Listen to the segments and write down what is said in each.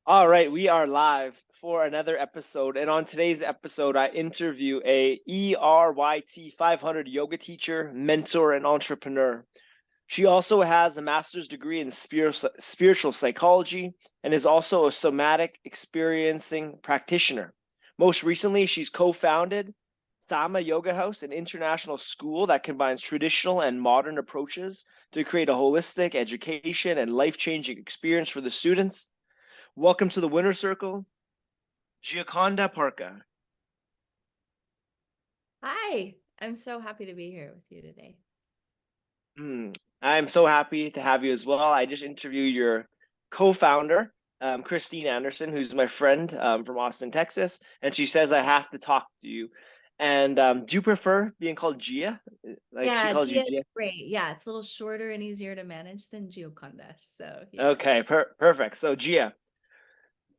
All right, we are live for another episode. And on today's episode, I interview a ERYT 500 yoga teacher, mentor, and entrepreneur. She also has a master's degree in spiritual psychology and is also a somatic experiencing practitioner. Most recently, she's co-founded Sama Yoga House, an international school that combines traditional and modern approaches to create a holistic education and life-changing experience for the students. Welcome to the Winner Circle, Gioconda Parka. Hi, I'm so happy to be here with you today. Hmm. I'm so happy to have you as well. I just interviewed your co-founder, Christine Anderson, who's my friend from Austin, Texas, and she says I have to talk to you. And do you prefer being called Gia? Like she Yeah, calls you Gia is Gia? great. Yeah, it's a little shorter and easier to manage than Gioconda. So yeah. Okay, perfect. So Gia,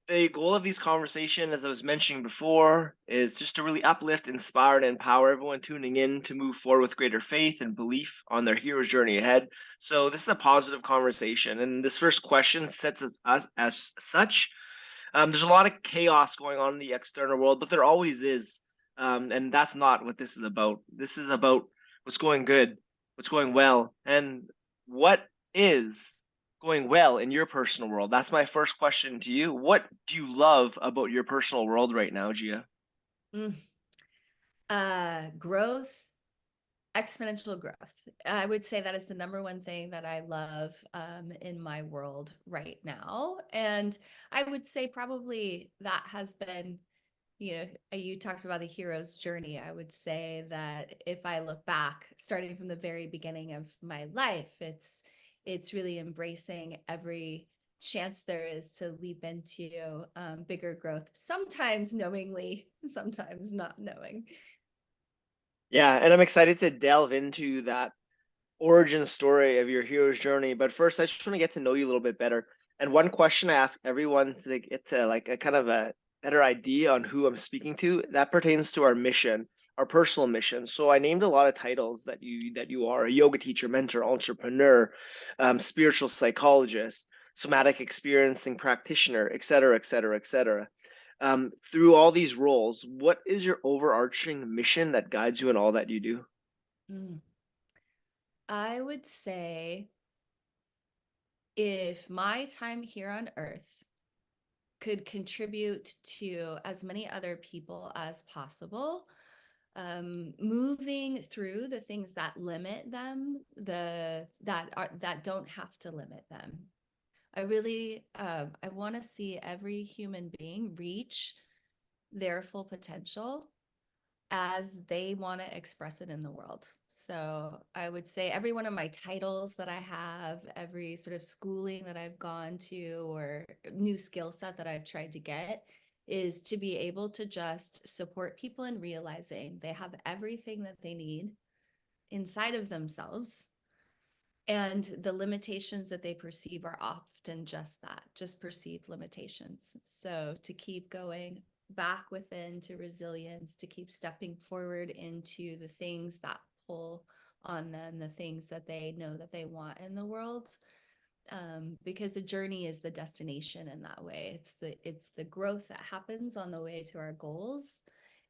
the goal of these conversations, as I was mentioning before, is just to really uplift, inspire, and empower everyone tuning in to move forward with greater faith and belief on their hero's journey ahead. So this is a positive conversation, and this first question sets us as such. There's a lot of chaos going on in the external world, but there always is, and that's not what this is about. This is about what's going good, what's going well, and what is going well in your personal world. That's my first question to you. What do you love about your personal world right now, Gia? Mm. Growth, exponential growth. I would say that is the number one thing that I love in my world right now. And I would say probably that has been, you talked about the hero's journey. I would say that if I look back, starting from the very beginning of my life, it's really embracing every chance there is to leap into bigger growth, sometimes knowingly, sometimes not knowing. Yeah, and I'm excited to delve into that origin story of your hero's journey. But first, I just want to get to know you a little bit better. And one question I ask everyone to get to like a kind of a better idea on who I'm speaking to, that pertains to our mission, our personal mission. So I named a lot of titles that you are: a yoga teacher, mentor, entrepreneur, spiritual psychologist, somatic experiencing practitioner, et cetera, et cetera, et cetera. Through all these roles, what is your overarching mission that guides you in all that you do? Mm. I would say if my time here on earth could contribute to as many other people as possible, moving through the things that limit them, that don't have to limit them. I want to see every human being reach their full potential as they want to express it in the world. So I would say every one of my titles that I have, every sort of schooling that I've gone to, or new skill set that I've tried to get, is to be able to just support people in realizing they have everything that they need inside of themselves, and the limitations that they perceive are often just that, just perceived limitations. So to keep going back within to resilience, to keep stepping forward into the things that pull on them, the things that they know that they want in the world. Because the journey is the destination in that way. It's the growth that happens on the way to our goals,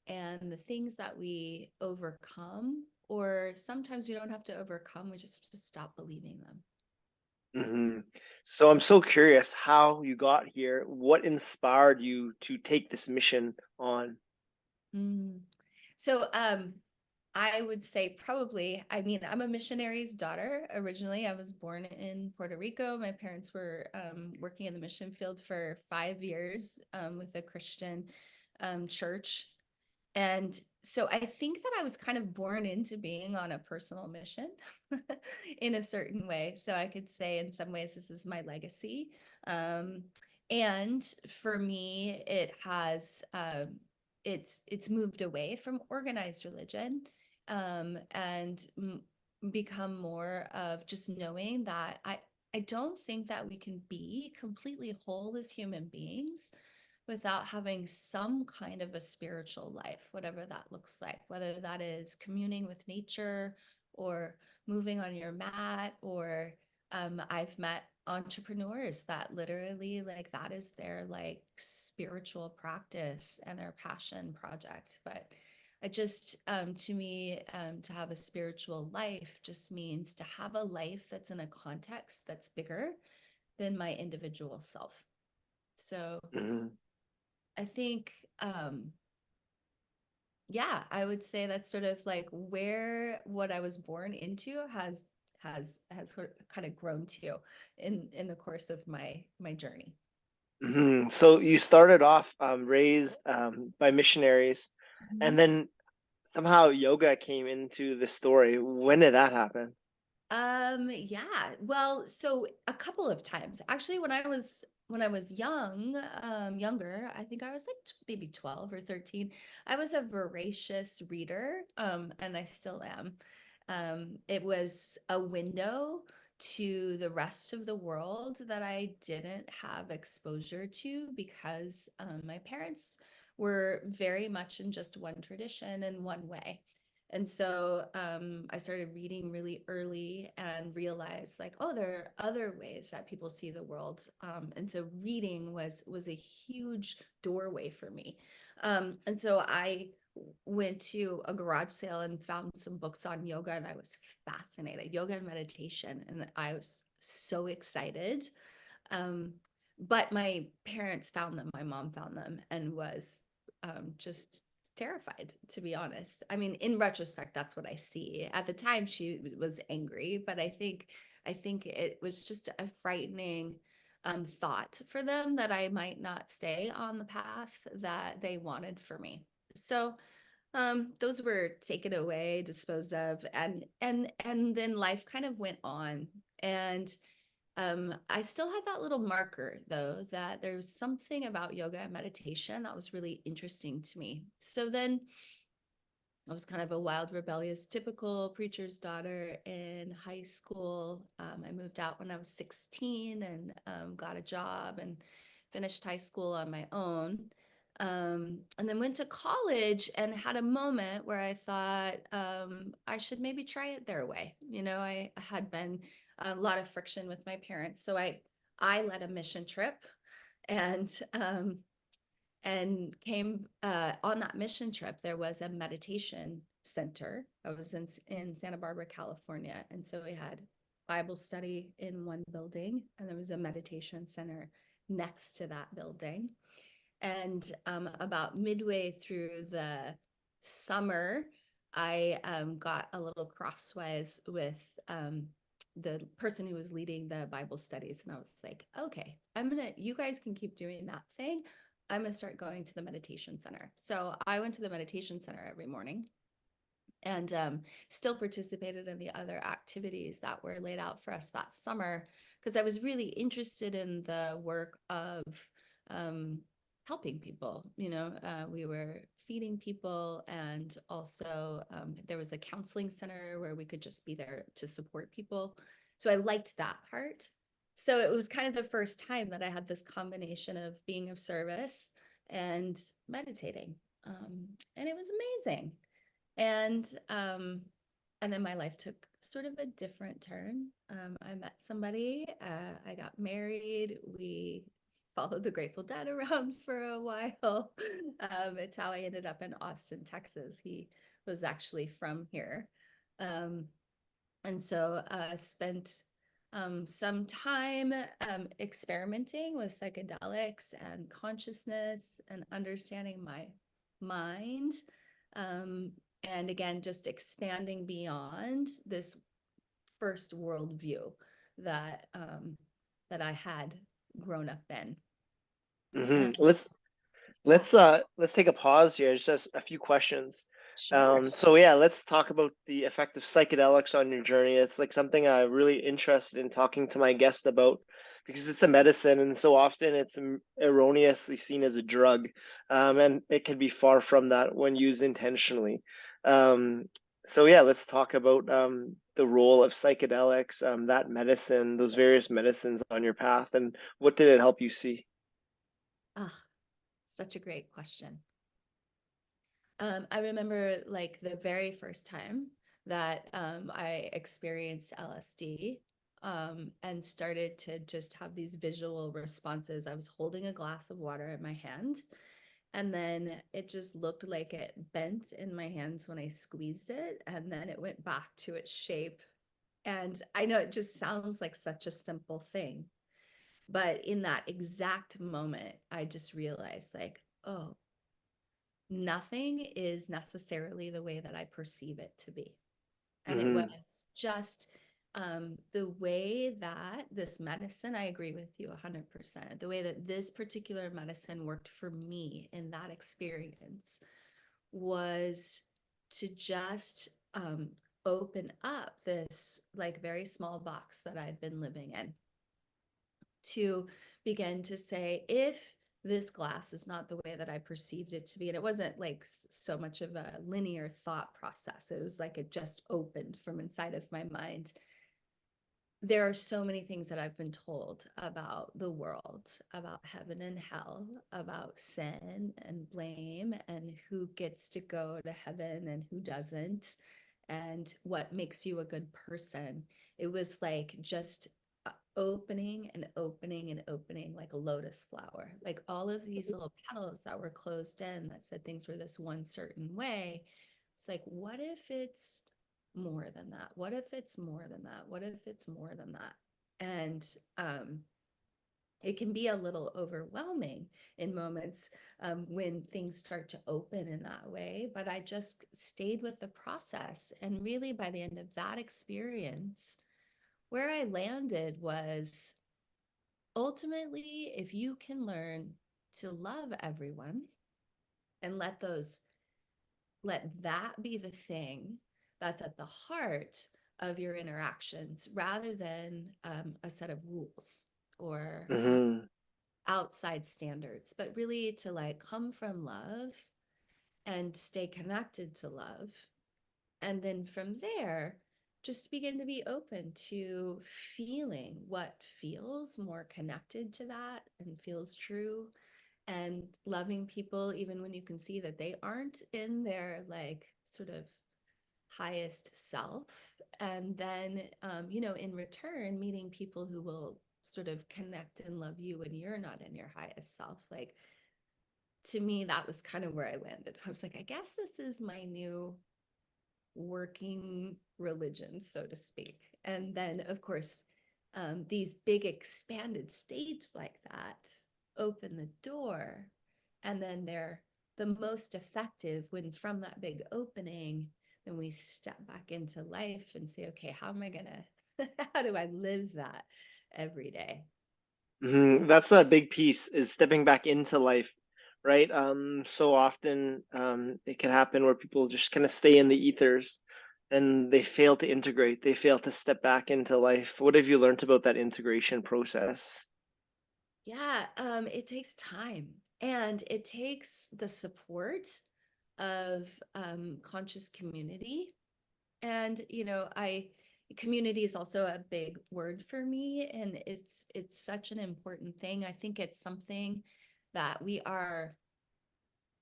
and the things that we overcome, or sometimes we don't have to overcome, we just have to stop believing them. Hmm. So I'm so curious how you got here. What inspired you to take this mission on? Mm. So, I would say probably, I mean, I'm a missionary's daughter. Originally, I was born in Puerto Rico. My parents were working in the mission field for 5 years with a Christian church. And so I think that I was kind of born into being on a personal mission in a certain way. So I could say in some ways this is my legacy. Um, and for me, it's moved away from organized religion, and become more of just knowing that I don't think that we can be completely whole as human beings without having some kind of a spiritual life, whatever that looks like, whether that is communing with nature or moving on your mat, or I've met entrepreneurs that literally like that is their like spiritual practice and their passion project. But I just to me to have a spiritual life just means to have a life that's in a context that's bigger than my individual self. So Mhm. I think yeah, I would say that's sort of like where what I was born into has sort of kind of grown to in the course of my journey. So you started off raised by missionaries, Mhm. and then somehow yoga came into the story. When did that happen? Yeah. Well, so a couple of times. Actually, when I was young, younger, I think I was like maybe 12 or 13. I was a voracious reader, and I still am. It was a window to the rest of the world that I didn't have exposure to because my parents were very much in just one tradition and one way. And so I started reading really early and realized like, oh, there are other ways that people see the world. And so reading was a huge doorway for me. And so I went to a garage sale and found some books on yoga, and I was fascinated, yoga and meditation, and I was so excited. Um, but my parents found them, my mom found them, and was just terrified, to be honest. I mean, in retrospect, that's what I see. At the time, she was angry, but I think it was just a frightening thought for them that I might not stay on the path that they wanted for me. So those were taken away, disposed of, and then life kind of went on. And I still had that little marker though, that there was something about yoga and meditation that was really interesting to me. So then I was kind of a wild, rebellious, typical preacher's daughter in high school. I moved out when I was 16 and got a job and finished high school on my own. And then went to college and had a moment where I thought I should maybe try it their way. You know, I had been a lot of friction with my parents, so I led a mission trip and came on that mission trip. There was a meditation center. I was in Santa Barbara, California, and so we had Bible study in one building, and there was a meditation center next to that building. And about midway through the summer, I got a little crosswise with the person who was leading the Bible studies. And I was like, okay, you guys can keep doing that thing. I'm going to start going to the meditation center. So I went to the meditation center every morning and still participated in the other activities that were laid out for us that summer because I was really interested in the work of um, helping people. You know, we were feeding people, and also there was a counseling center where we could just be there to support people. So I liked that part. So it was kind of the first time that I had this combination of being of service and meditating. And it was amazing. And and then my life took sort of a different turn. I met somebody, I got married, we followed the Grateful Dead around for a while. It's how I ended up in Austin, Texas. He was actually from here. Um, and so spent some time experimenting with psychedelics and consciousness and understanding my mind. Um, and again, just expanding beyond this first worldview that that I had grown up in. Hmm. Um, yeah, Let's take a pause here. Just a few questions. sure. So yeah, let's talk about the effect of psychedelics on your journey. It's like something I'm really interested in talking to my guest about because it's a medicine, and so often it's erroneously seen as a drug, and it can be far from that when used intentionally. Um, so yeah, let's talk about the role of psychedelics, that medicine, those various medicines on your path, and what did it help you see? Ah, such a great question. I remember like the very first time that I experienced LSD. and started to just have these visual responses. I was holding a glass of water in my hand, and then it just looked like it bent in my hands when I squeezed it, and then it went back to its shape. And I know it just sounds like such a simple thing, but in that exact moment, I just realized, like, oh, nothing is necessarily the way that I perceive it to be. And it was Mm-hmm. just the way that this medicine, I agree with you 100%, the way that this particular medicine worked for me in that experience was to just open up this like very small box that I'd been living in, to begin to say, if this glass is not the way that I perceived it to be, and it wasn't like so much of a linear thought process, it was like it just opened from inside of my mind. There are so many things that I've been told about the world, about heaven and hell, about sin and blame, and who gets to go to heaven and who doesn't, and what makes you a good person. It was like just opening and opening and opening like a lotus flower. Like all of these little petals that were closed in that said things were this one certain way. It's like, what if it's more than that? What if it's more than that? What if it's more than that? And it can be a little overwhelming in moments when things start to open in that way. But I just stayed with the process. And really, by the end of that experience, where I landed was ultimately, if you can learn to love everyone and let that be the thing that's at the heart of your interactions rather than a set of rules or Mm-hmm. outside standards, but really to like come from love and stay connected to love. And then from there, just begin to be open to feeling what feels more connected to that and feels true, and loving people even when you can see that they aren't in their like sort of highest self. And then in return, meeting people who will sort of connect and love you when you're not in your highest self. Like, to me, that was kind of where I landed. I was like, I guess this is my new working religion, so to speak. And then, of course, these big expanded states like that open the door. And then they're the most effective when from that big opening, then we step back into life and say, okay, how am I going to, how do I live that every day? Hmm. That's a big piece is stepping back into life, right? So often it can happen where people just kind of stay in the ethers and they fail to integrate. They fail to step back into life. What have you learned about that integration process? Yeah, it takes time, and it takes the support of conscious community. And I community is also a big word for me, and it's such an important thing. I think it's something that we are,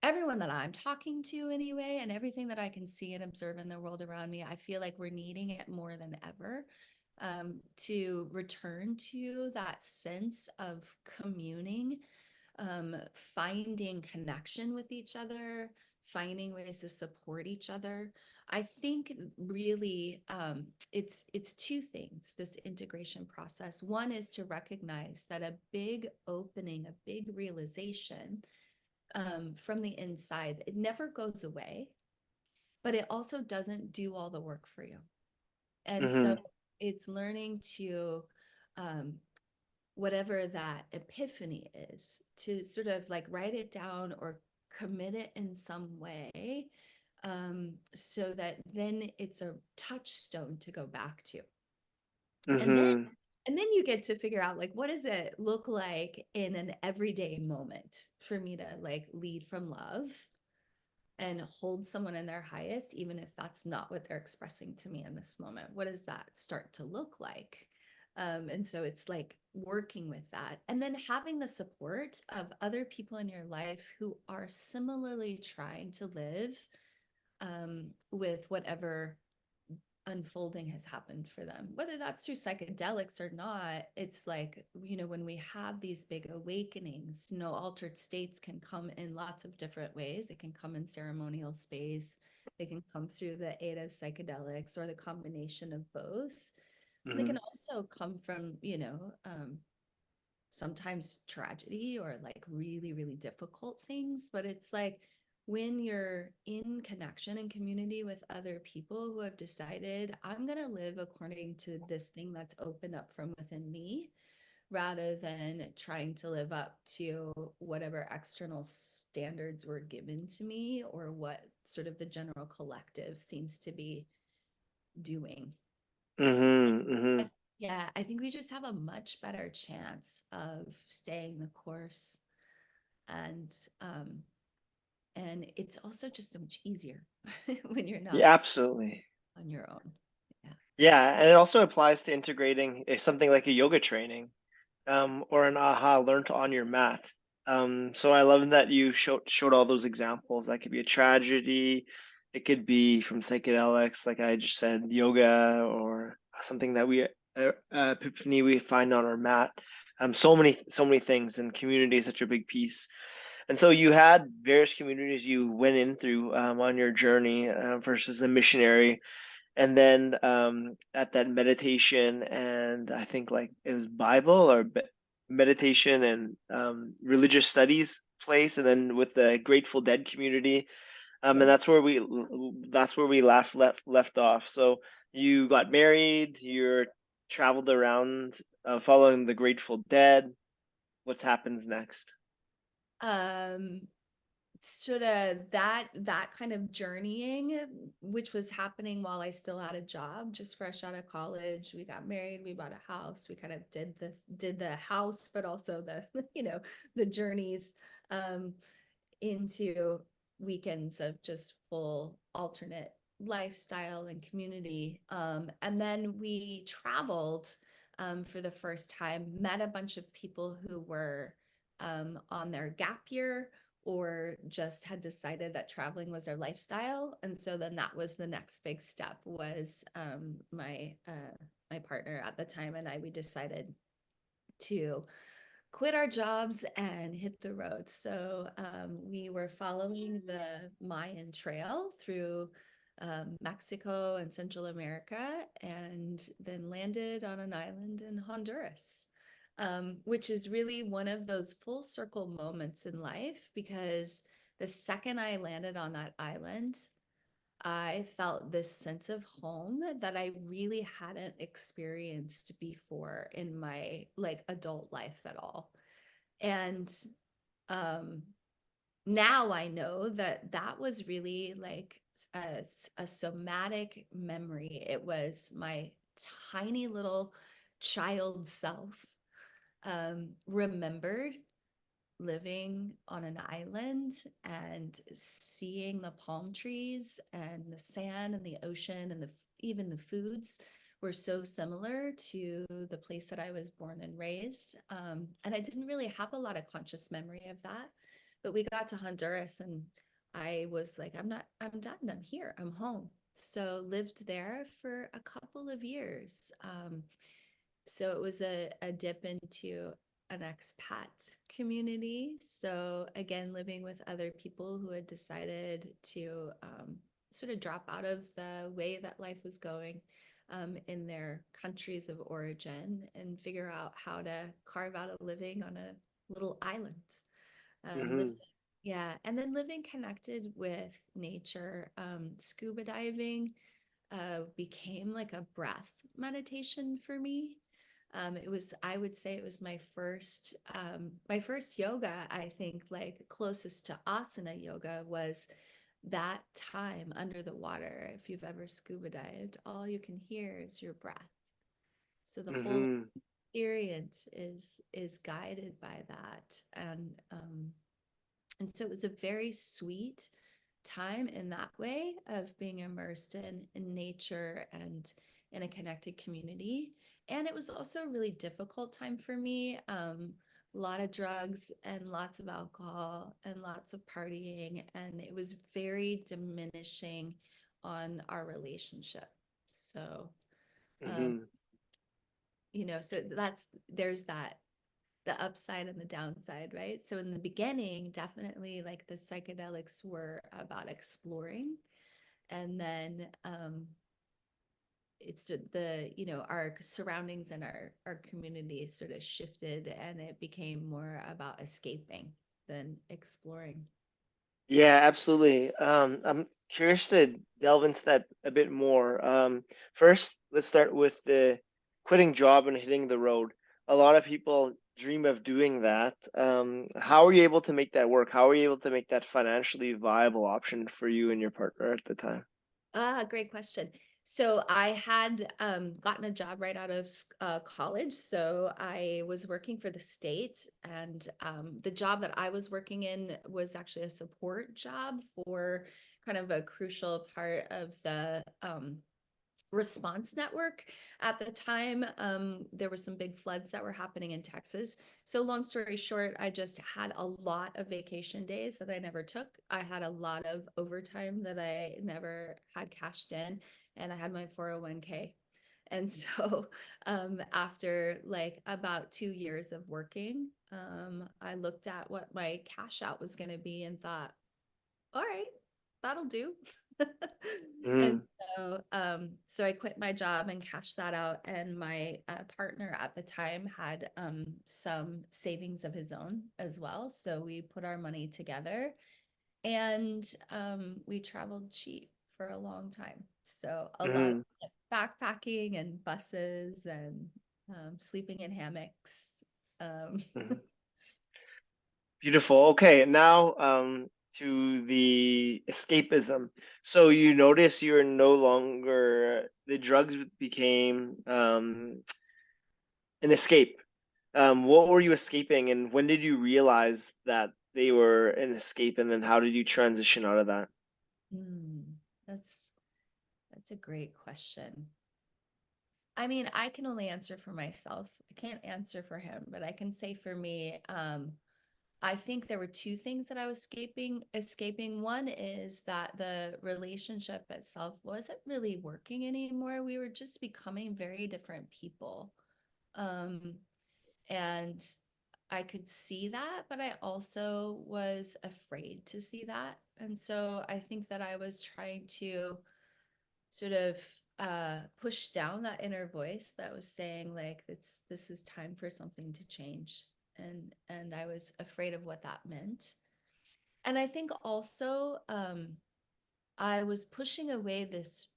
everyone that I'm talking to anyway, and everything that I can see and observe in the world around me, I feel like we're needing it more than ever, to return to that sense of communing, finding connection with each other, finding ways to support each other. I think really it's two things, this integration process. One is to recognize that a big opening, a big realization from the inside, it never goes away, but it also doesn't do all the work for you. And so Hmm. it's learning to um, whatever that epiphany is, to sort of like write it down or commit it in some way, so that then it's a touchstone to go back to. And then Hmm. and then you get to figure out, like, what does it look like in an everyday moment for me to like lead from love and hold someone in their highest, even if that's not what they're expressing to me in this moment. What does that start to look like? And so it's like working with that, and then having the support of other people in your life who are similarly trying to live with whatever unfolding has happened for them, whether that's through psychedelics or not. It's like, when we have these big awakenings, altered states can come in lots of different ways. They can come in ceremonial space, they can come through the aid of psychedelics, or the combination of both. And they Hmm. can also come from, sometimes tragedy or like really, really difficult things. But it's like when you're in connection and community with other people who have decided, I'm going to live according to this thing that's opened up from within me, rather than trying to live up to whatever external standards were given to me, or what sort of the general collective seems to be doing. Hmm. Hmm. Yeah, I think we just have a much better chance of staying the course, and um and it's also just so much easier when you're not Yeah, absolutely. on your own. Yeah. Yeah, and it also applies to integrating something like a yoga training, or an aha learned on your mat. So I love that you showed all those examples. That could be a tragedy, it could be from psychedelics, like I just said, yoga, or something that epiphany we find on our mat. So many things, and community is such a big piece. And so you had various communities you went in through on your journey, versus the missionary, and then at that meditation, and I think like it was Bible or meditation and religious studies place, and then with the Grateful Dead community, and Yes. that's where we left off. So you got married, you're traveled around, following the Grateful Dead. What happens next? um Sort of that kind of journeying, which was happening while I still had a job, just fresh out of college. We got married, we bought a house, we kind of did the house, but also the the journeys um into weekends of just full alternate lifestyle and community. And then we traveled for the first time, met a bunch of people who were on their gap year, or just had decided that traveling was their lifestyle. And so then that was the next big step, was my partner at the time and I, we decided to quit our jobs and hit the road. So we were following the Mayan Trail through Mexico and Central America, and then landed on an island in Honduras, which is really one of those full circle moments in life, because the second I landed on that island, I felt this sense of home that I really hadn't experienced before in my like adult life at all. And um now I know that that was really like a somatic memory. It was my tiny little child self remembered living on an island and seeing the palm trees and the sand and the ocean, and even the foods were so similar to the place that I was born and raised. And I didn't really have a lot of conscious memory of that. But we got to Honduras and I was like, I'm done. I'm here. I'm home. So lived there for a couple of years. So it was a dip into an expat community. So again, living with other people who had decided to sort of drop out of the way that life was going in their countries of origin, and figure out how to carve out a living on a little island. Living, Hmm. yeah, and then living connected with nature. Scuba diving became like a breath meditation for me. It was, I would say it was my first yoga. I think like closest to asana yoga was that time under the water. If you've ever scuba dived, all you can hear is your breath. So the whole Hmm. experience is guided by that. And so it was a very sweet time in that way of being immersed in nature and in a connected community. And it was also a really difficult time for me. A lot of drugs and lots of alcohol and lots of partying. And it was very diminishing on our relationship. So, um, Hmm. so there's that, the upside and the downside, right? So in the beginning, definitely like the psychedelics were about exploring. And then it's the, our surroundings and our community sort of shifted and it became more about escaping than exploring. Yeah, absolutely. I'm curious to delve into that a bit more. First, let's start with the quitting job and hitting the road. A lot of people dream of doing that. How are you able to make that work? How are you able to make that financially viable option for you and your partner at the time? Great question. So I had gotten a job right out of college. So I was working for the state, and the job that I was working in was actually a support job for kind of a crucial part of the response network. At the time, there were some big floods that were happening in Texas. So, long story short, I just had a lot of vacation days that I never took. I had a lot of overtime that I never had cashed in, and I had my 401k. And so, after like about 2 years of working, I looked at what my cash out was going to be and thought, all right, that'll do. And Mm, so I quit my job and cashed that out. And my partner at the time had some savings of his own as well. So we put our money together and we traveled cheap for a long time. So a lot of mm, backpacking and buses and sleeping in hammocks. Um, mm. Beautiful. Okay, now to the escapism. So you notice you're no longer, the drugs became an escape. What were you escaping, and when did you realize that they were an escape, and then how did you transition out of that? hmm, that's that's a great question. I mean, I can only answer for myself. I can't answer for him, but I can say for me, I think there were two things that I was escaping. One is that the relationship itself wasn't really working anymore. We were just becoming very different people. Um, and I could see that, but I also was afraid to see that. And so I think that I was trying to sort of push down that inner voice that was saying like this is time for something to change, and I was afraid of what that meant. And I think also I was pushing away this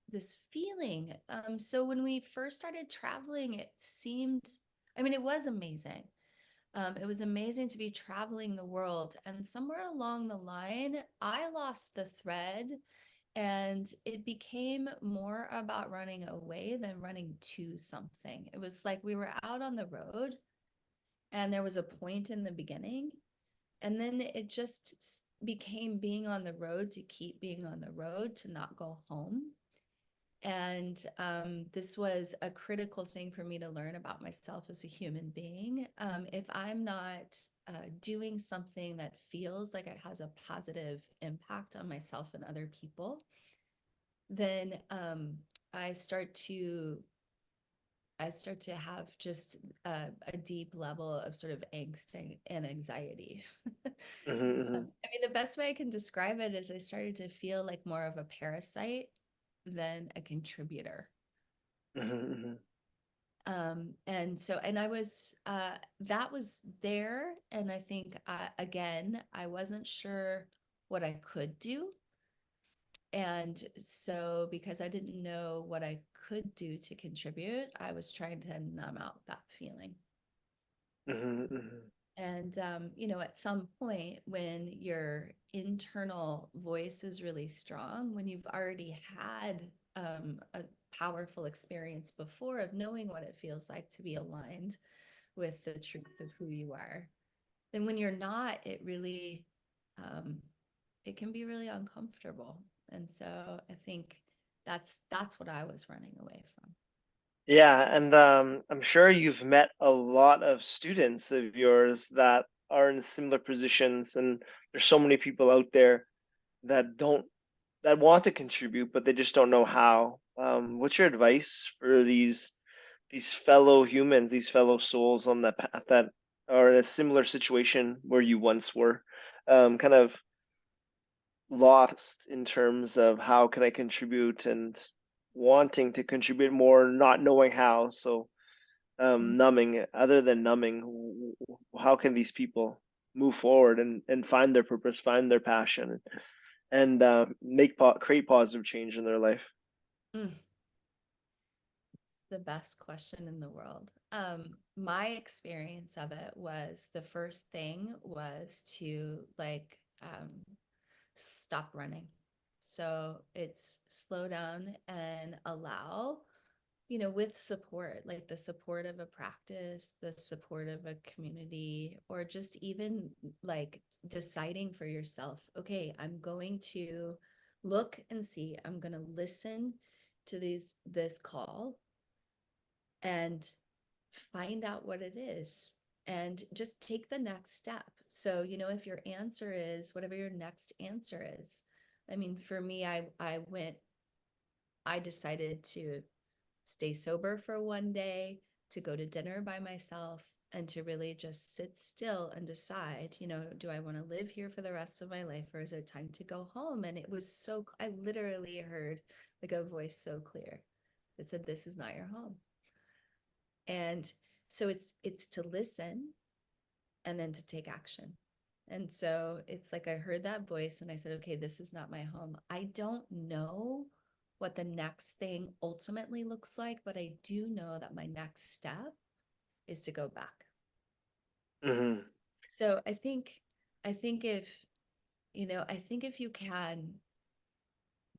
feeling. So when we first started traveling, it seemed, I mean, it was amazing. It was amazing to be traveling the world, and somewhere along the line I lost the thread and it became more about running away than running to something. It was like we were out on the road and there was a point in the beginning. And then it just became being on the road to keep being on the road, to not go home. And this was a critical thing for me to learn about myself as a human being. If I'm not doing something that feels like it has a positive impact on myself and other people, then I start to I start to have just a deep level of sort of angst and anxiety. Hmm. I mean, the best way I can describe it is I started to feel like more of a parasite than a contributor. Hmm. And so, and I was, that was there. And I think, again, I wasn't sure what I could do. And so, because I didn't know what I could do to contribute, I was trying to numb out that feeling. Hmm. Hmm. And, at some point when your internal voice is really strong, when you've already had a powerful experience before of knowing what it feels like to be aligned with the truth of who you are, then when you're not, um, it can be really uncomfortable. And so I think that's what I was running away from. Yeah, and I'm sure you've met a lot of students of yours that are in similar positions, and there's so many people out there that don't that want to contribute, but they just don't know how. What's your advice for these fellow humans, these fellow souls on the path that are in a similar situation where you once were, kind of lost in terms of how can I contribute and wanting to contribute more, not knowing how. So, Mm. numbing, other than numbing, how can these people move forward and find their purpose, find their passion, and create positive change in their life? Mm. It's the best question in the world. My experience of it was the first thing was to stop running. So it's slow down and allow, with support, like the support of a practice, the support of a community, or just even like deciding for yourself, okay, I'm going to look and see, I'm going to listen to this call and find out what it is and just take the next step. So, if your answer is whatever your next answer is. I mean, for me, I decided to stay sober for one day, to go to dinner by myself, and to really just sit still and decide, do I want to live here for the rest of my life, or is it time to go home? And it was I literally heard like a voice so clear that said, this is not your home. And so it's to listen and then to take action. And so it's like I heard that voice and I said, okay, this is not my home. I don't know what the next thing ultimately looks like, but I do know that my next step is to go back. Hmm. So I think if you can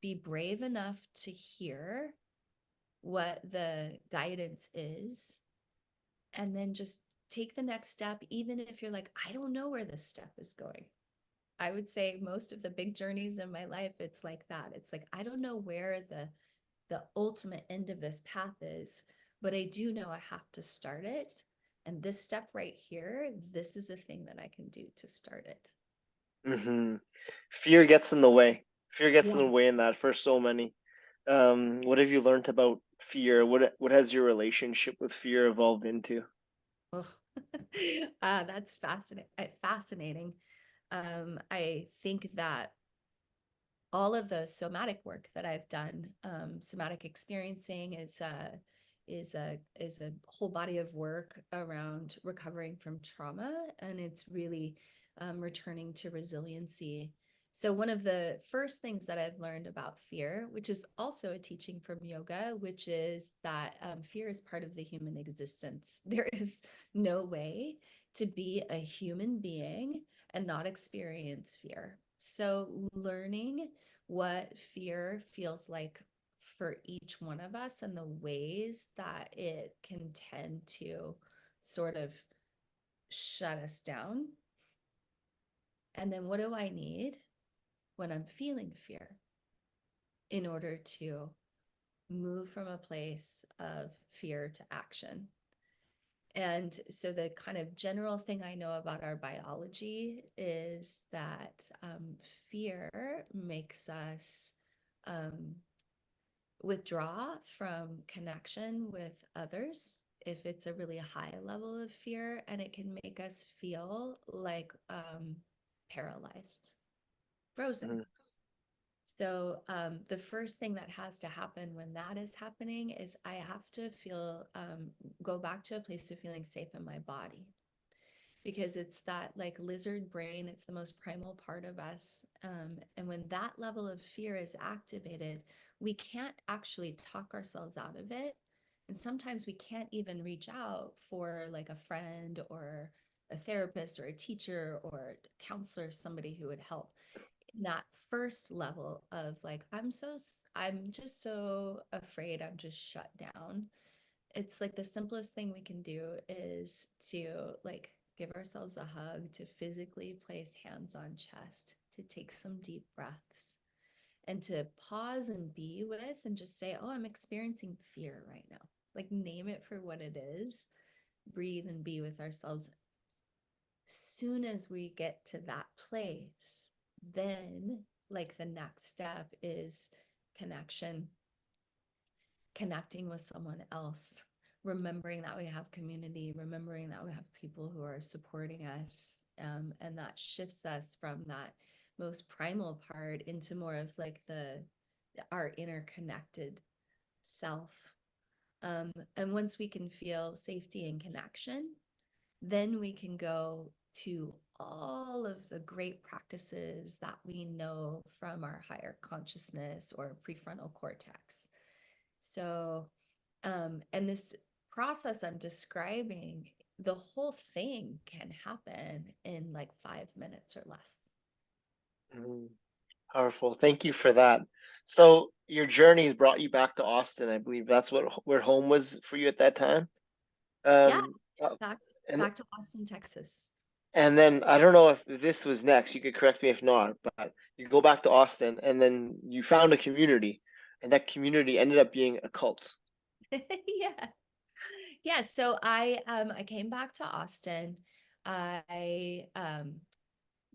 be brave enough to hear what the guidance is and then just take the next step, even if you're like, I don't know where this step is going. I would say most of the big journeys in my life, it's like that. It's like, I don't know where the ultimate end of this path is, but I do know I have to start it. And this step right here, this is a thing that I can do to start it. Hmm. Fear gets in the way. Fear gets in Yeah. the way in that for so many. What have you learned about fear? What has your relationship with fear evolved into? Oh, that's fascinating. I think that all of the somatic work that I've done, somatic experiencing is a whole body of work around recovering from trauma, and it's really returning to resiliency. So one of the first things that I've learned about fear, which is also a teaching from yoga, which is that fear is part of the human existence. There is no way to be a human being and not experience fear. So learning what fear feels like for each one of us and the ways that it can tend to sort of shut us down. And then what do I need when I'm feeling fear in order to move from a place of fear to action? And so, the kind of general thing I know about our biology is that fear makes us um, withdraw from connection with others if it's a really high level of fear, and it can make us feel like paralyzed, frozen. Hmm. So the first thing that has to happen when that is happening is I have to go back to a place of feeling safe in my body, because it's that like lizard brain, it's the most primal part of us. And when that level of fear is activated, we can't actually talk ourselves out of it. And sometimes we can't even reach out for like a friend or a therapist or a teacher or a counselor, somebody who would help. In that first level of like, I'm just so afraid, I'm just shut down. It's like the simplest thing we can do is to like give ourselves a hug, to physically place hands on chest, to take some deep breaths, and to pause and be with and just say, oh, I'm experiencing fear right now. Like name it for what it is, breathe and be with ourselves. Soon as we get to that place, then like the next step is connection. connecting with someone else, remembering that we have community, remembering that we have people who are supporting us. And that shifts us from that most primal part into more of like our interconnected self. And once we can feel safety and connection, then we can go to all of the great practices that we know from our higher consciousness or prefrontal cortex. So, and this process I'm describing, the whole thing can happen in like 5 minutes or less. Mm, powerful. Thank you for that. So your journey has brought you back to Austin. I believe that's where home was for you at that time. Yeah, Um, uh, back and back to Austin, Texas. and then I don't know if this was next. You could correct me if not, but you go back to Austin, and then you found a community, and that community ended up being a cult. Yeah. Yeah, so I came back to Austin. I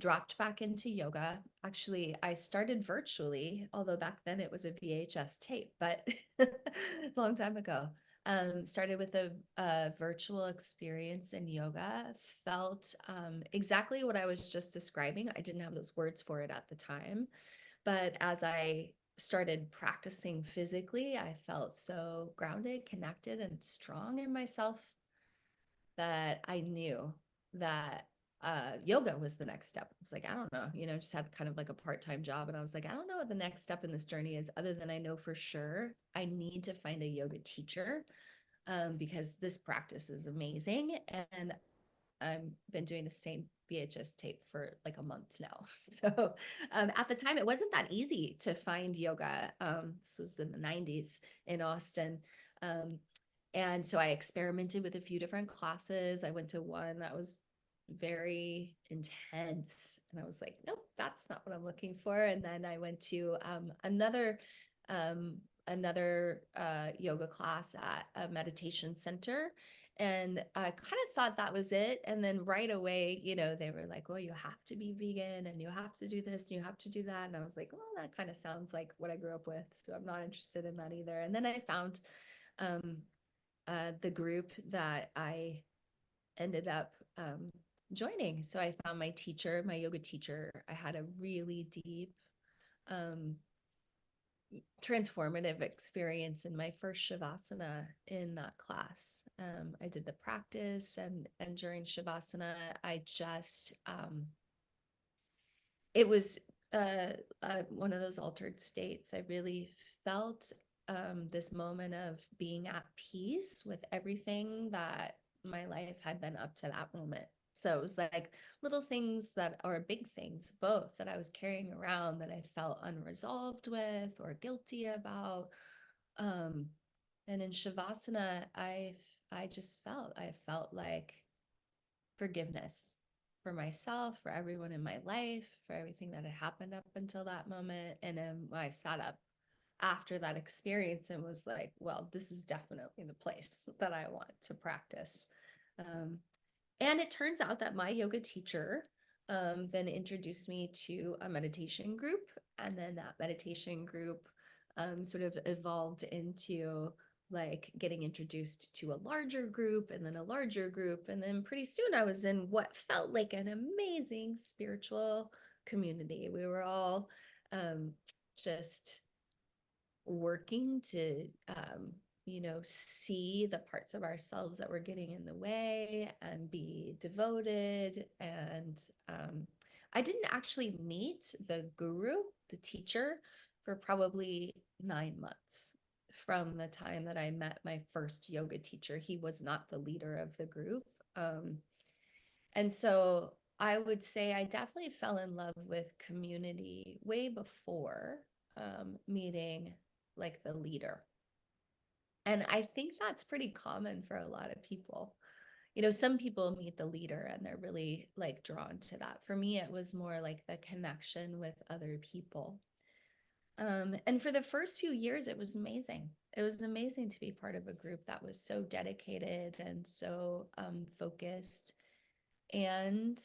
dropped back into yoga. Actually, I started virtually, although back then it was a VHS tape, but long time ago. Started with a virtual experience in yoga, felt exactly what I was just describing. I didn't have those words for it at the time, but as I started practicing physically, I felt so grounded, connected, and strong in myself that I knew that yoga was the next step. I was like, I don't know, just had kind of like a part-time job. And I was like, I don't know what the next step in this journey is, other than I know for sure I need to find a yoga teacher, because this practice is amazing. And I've been doing the same VHS tape for like a month now. So at the time, it wasn't that easy to find yoga. This was in the 90s in Austin. Um, and so I experimented with a few different classes. I went to one that was very intense. And I was like, nope, that's not what I'm looking for. And then I went to um, another yoga class at a meditation center. And I kind of thought that was it. And then right away, they were like, well, you have to be vegan and you have to do this and you have to do that. And I was like, well, that kind of sounds like what I grew up with. So I'm not interested in that either. And then I found um, the group that I ended up joining. So I found my teacher, my yoga teacher. I had a really deep, um, transformative experience in my first shavasana in that class. I did the practice, and during shavasana, I just it was one of those altered states. I really felt this moment of being at peace with everything that my life had been up to that moment. So it was like little things that are big things, both that I was carrying around that I felt unresolved with or guilty about. Um, and in Shavasana, I felt like forgiveness for myself, for everyone in my life, for everything that had happened up until that moment. And then I sat up after that experience and was like, well, this is definitely the place that I want to practice. Um, and it turns out that my yoga teacher then introduced me to a meditation group. And then that meditation group sort of evolved into like getting introduced to a larger group and then a larger group. And then pretty soon I was in what felt like an amazing spiritual community. We were all just working to see the parts of ourselves that were getting in the way and be devoted. And I didn't actually meet the guru, the teacher, for probably 9 months from the time that I met my first yoga teacher. He was not the leader of the group. And so I would say I definitely fell in love with community way before meeting like the leader. And I think that's pretty common for a lot of people. Some people meet the leader and they're really like drawn to that. For me, it was more like the connection with other people. And for the first few years, it was amazing. It was amazing to be part of a group that was so dedicated and so focused. And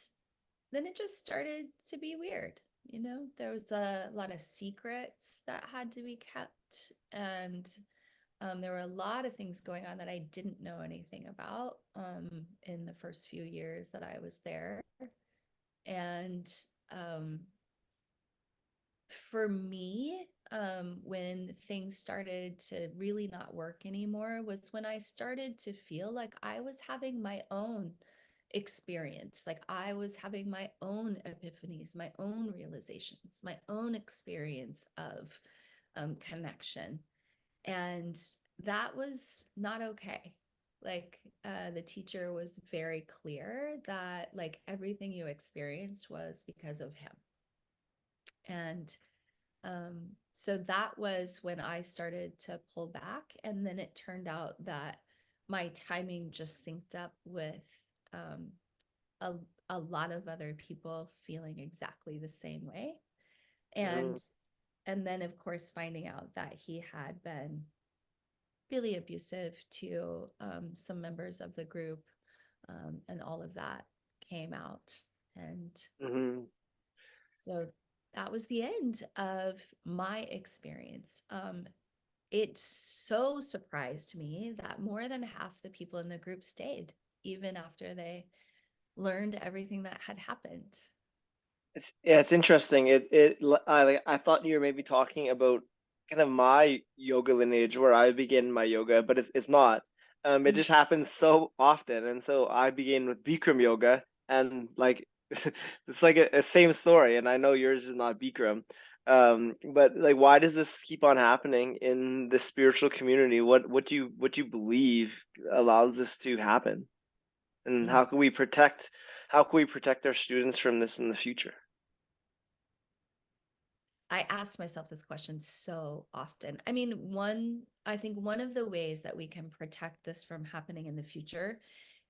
then it just started to be weird. There was a lot of secrets that had to be kept. And There were a lot of things going on that I didn't know anything about in the first few years that I was there. And um, for me, when things started to really not work anymore was when I started to feel like I was having my own experience, like I was having my own epiphanies, my own realizations, my own experience of connection. And that was not okay. Like the teacher was very clear that like everything you experienced was because of him. And so that was when I started to pull back. And then it turned out that my timing just synced up with um, a, a lot of other people feeling exactly the same way. Mm-hmm. And then of course finding out that he had been really abusive to some members of the group, and all of that came out. And Mm-hmm. so that was the end of my experience. It so surprised me that more than half the people in the group stayed, even after they learned everything that had happened. It's interesting. I thought you were maybe talking about kind of my yoga lineage where I begin my yoga, but it's not. It Mhm. just happens so often, and so I begin with Bikram yoga, and like it's like a same story. And I know yours is not Bikram, but like, why does this keep on happening in the spiritual community? What do you believe allows this to happen, and Mm. how can we protect our students from this in the future? I ask myself this question so often. I think one of the ways that we can protect this from happening in the future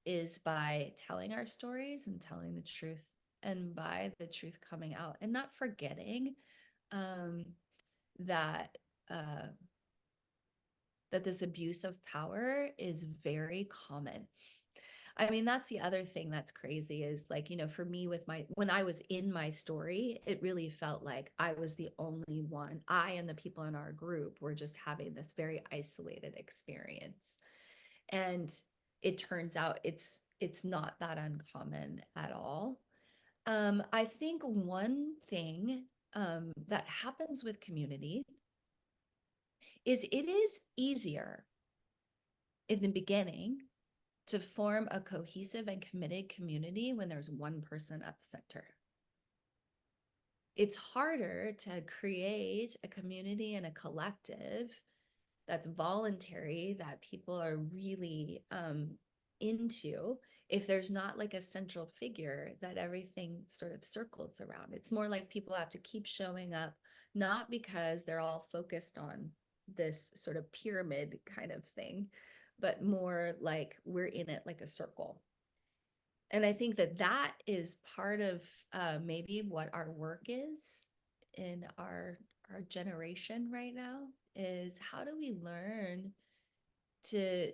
is by telling our stories and telling the truth, and by the truth coming out and not forgetting um, that uh, that this abuse of power is very common. I mean, that's the other thing that's crazy is like, for me with when I was in my story, it really felt like I was the only one. I and the people in our group were just having this very isolated experience. And it turns out it's not that uncommon at all. I think one thing that happens with community is it is easier in the beginning to form a cohesive and committed community when there's one person at the center. It's harder to create a community and a collective that's voluntary, that people are really into, if there's not like a central figure that everything sort of circles around. It's more like people have to keep showing up, not because they're all focused on this sort of pyramid kind of thing, but more like we're in it like a circle. And I think that that is part of maybe what our work is in our generation right now, is how do we learn to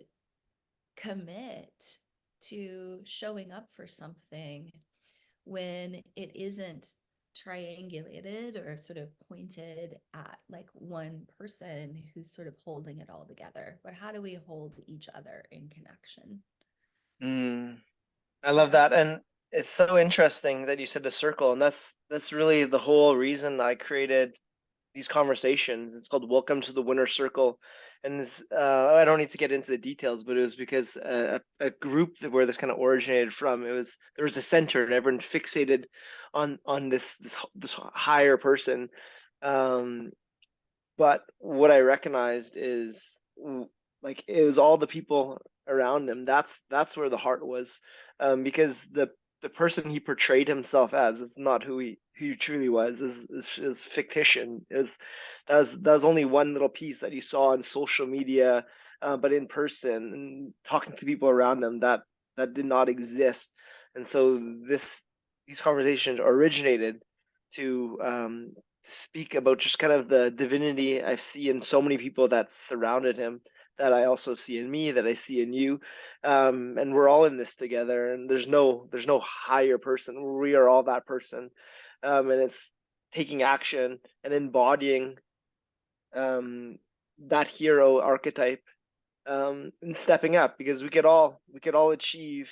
commit to showing up for something when it isn't triangulated or sort of pointed at like one person who's sort of holding it all together, but how do we hold each other in connection? Mm. I love Yeah. that, and it's so interesting that you said the circle, and that's really the whole reason I created these conversations. It's called Welcome to the Winner Circle, and I don't need to get into the details, but it was because a group where this kind of originated from. There was a center, and everyone fixated on this higher person, um, but what I recognized is like it was all the people around him. That's where the heart was, because the person he portrayed himself as is not who he truly was. Is fictitious. That was only one little piece that you saw on social media, but in person and talking to people around him, that did not exist. And so these conversations originated to speak about just kind of the divinity I see in so many people that surrounded him, that I also see in me, that I see in you, and we're all in this together. And there's no higher person. We are all that person, and it's taking action and embodying um, that hero archetype, and stepping up, because we could all achieve,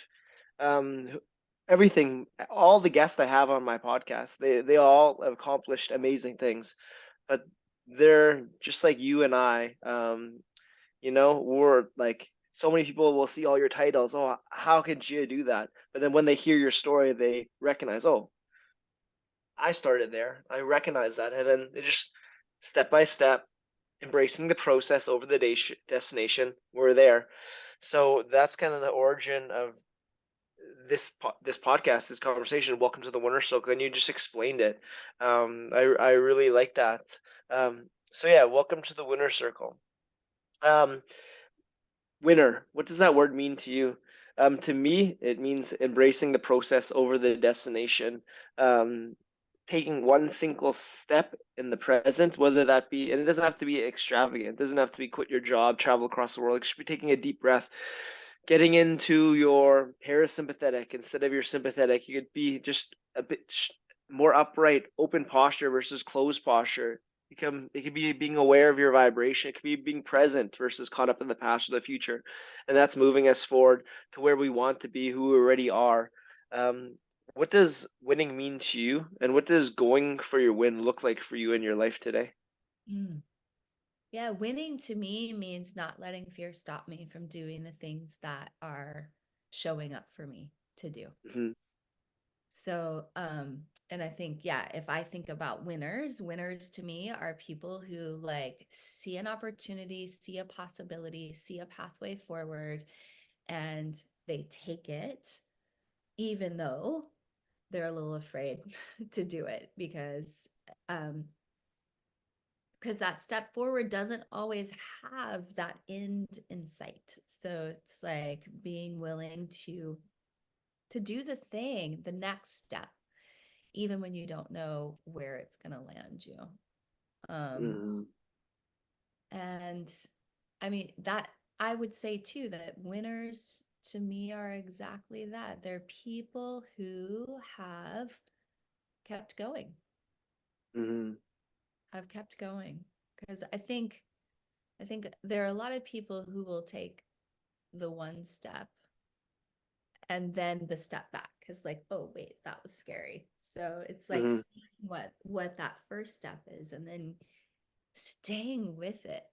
um, everything. All the guests I have on my podcast, they all have accomplished amazing things, but they're just like you and I. We're like, so many people will see all your titles. Oh, how could Gia do that? But then when they hear your story, they recognize, oh, I started there. I recognize that, and then they just step by step, embracing the process over the destination. We're there. So that's kind of the origin of this podcast, this conversation. Welcome to the Winner Circle, and you just explained it. I really like that. So yeah, welcome to the Winner Circle. Um, Winner, what does that word mean to you? To me, it means embracing the process over the destination. Taking one single step in the present, whether that be, and it doesn't have to be extravagant. It doesn't have to be quit your job, travel across the world. It should be taking a deep breath, getting into your parasympathetic instead of your sympathetic. You could be just a bit more upright, open posture versus closed posture. It could be being aware of your vibration. It could be being present versus caught up in the past or the future, and that's moving us forward to where we want to be, who we already are. Um, what does winning mean to you, and what does going for your win look like for you in your life today? Mm. Yeah, winning to me means not letting fear stop me from doing the things that are showing up for me to do. Hmm. So, and I think, yeah, if I think about winners, winners to me are people who like see an opportunity, see a possibility, see a pathway forward, and they take it, even though they're a little afraid to do it um, because that step forward doesn't always have that end in sight. So it's like being willing to do the thing, the next step, even when you don't know where it's going to land you. Um, Hmm. and I mean, that I would say too that winners to me are exactly that. They're people who have kept going, Hmm. have kept going. Because I think there are a lot of people who will take the one step and then the step back because like, oh wait, that was scary. So it's like Hmm. seeing what that first step is and then staying with it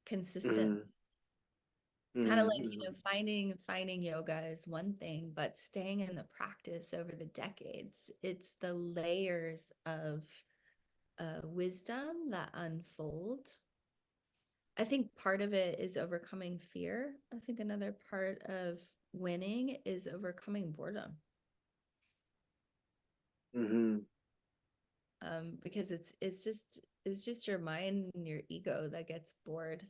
consistent. Hmm. Kind of Hmm. like, Hmm. finding yoga is one thing, but staying in the practice over the decades, it's the layers of wisdom that unfold. I think part of it is overcoming fear. I think another part of winning is overcoming boredom. Hmm. Because it's just your mind and your ego that gets bored.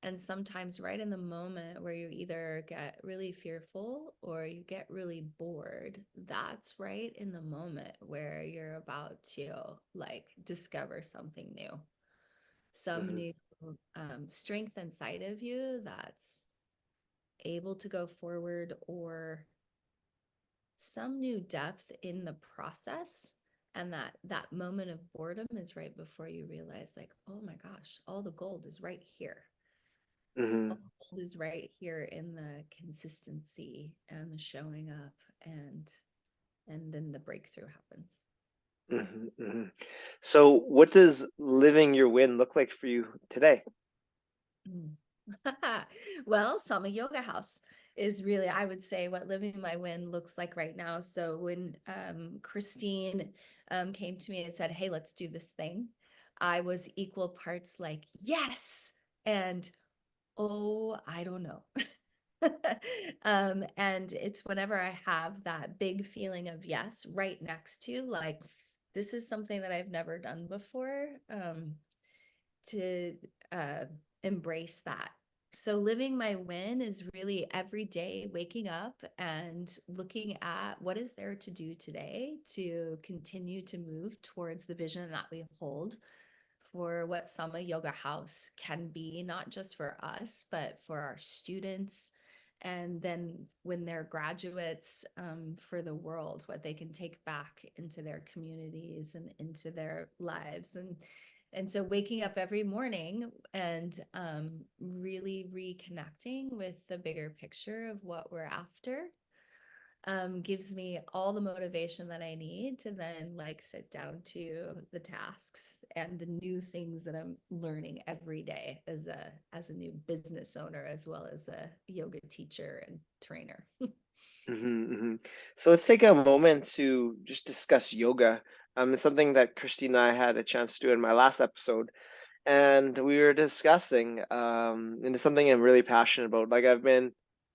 And sometimes right in the moment where you either get really fearful or you get really bored, that's right in the moment where you're about to like discover something new, some Hmm. new strength inside of you that's able to go forward, or some new depth in the process. And that moment of boredom is right before you realize like, oh my gosh, all the gold is right here. All Hmm. the gold is right here in the consistency and the showing up, and then the breakthrough happens. Hmm. Hmm. So, what does living your win look like for you today? Mm. Well, Sama Yoga House is really, I would say, what living my win looks like right now. So when Christine came to me and said, "Hey, let's do this thing," I was equal parts like, "Yes," and "Oh, I don't know." And it's whenever I have that big feeling of yes right next to like, this is something that I've never done before. To uh, embrace that. So, living my win is really every day waking up and looking at what is there to do today to continue to move towards the vision that we hold for what Sama Yoga House can be, not just for us, but for our students. And then when they're graduates, for the world, what they can take back into their communities and into their lives. And so waking up every morning and really reconnecting with the bigger picture of what we're after gives me all the motivation that I need to then like sit down to the tasks and the new things that I'm learning every day as a new business owner as well as a yoga teacher and trainer. Hmm. So let's take a moment to just discuss yoga. It's something that Christine and I had a chance to do in my last episode, and we were discussing, and it's something I'm really passionate about. Like I've been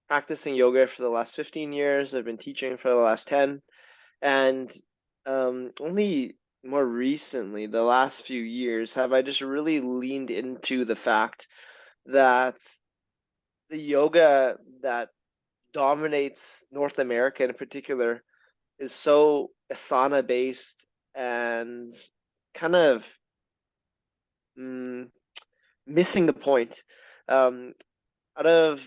practicing yoga for the last 15 years. I've been teaching for the last 10, and only more recently, the last few years, have I just really leaned into the fact that the yoga that dominates North America in particular is so asana based and kind of mm, missing the point. Um, Out of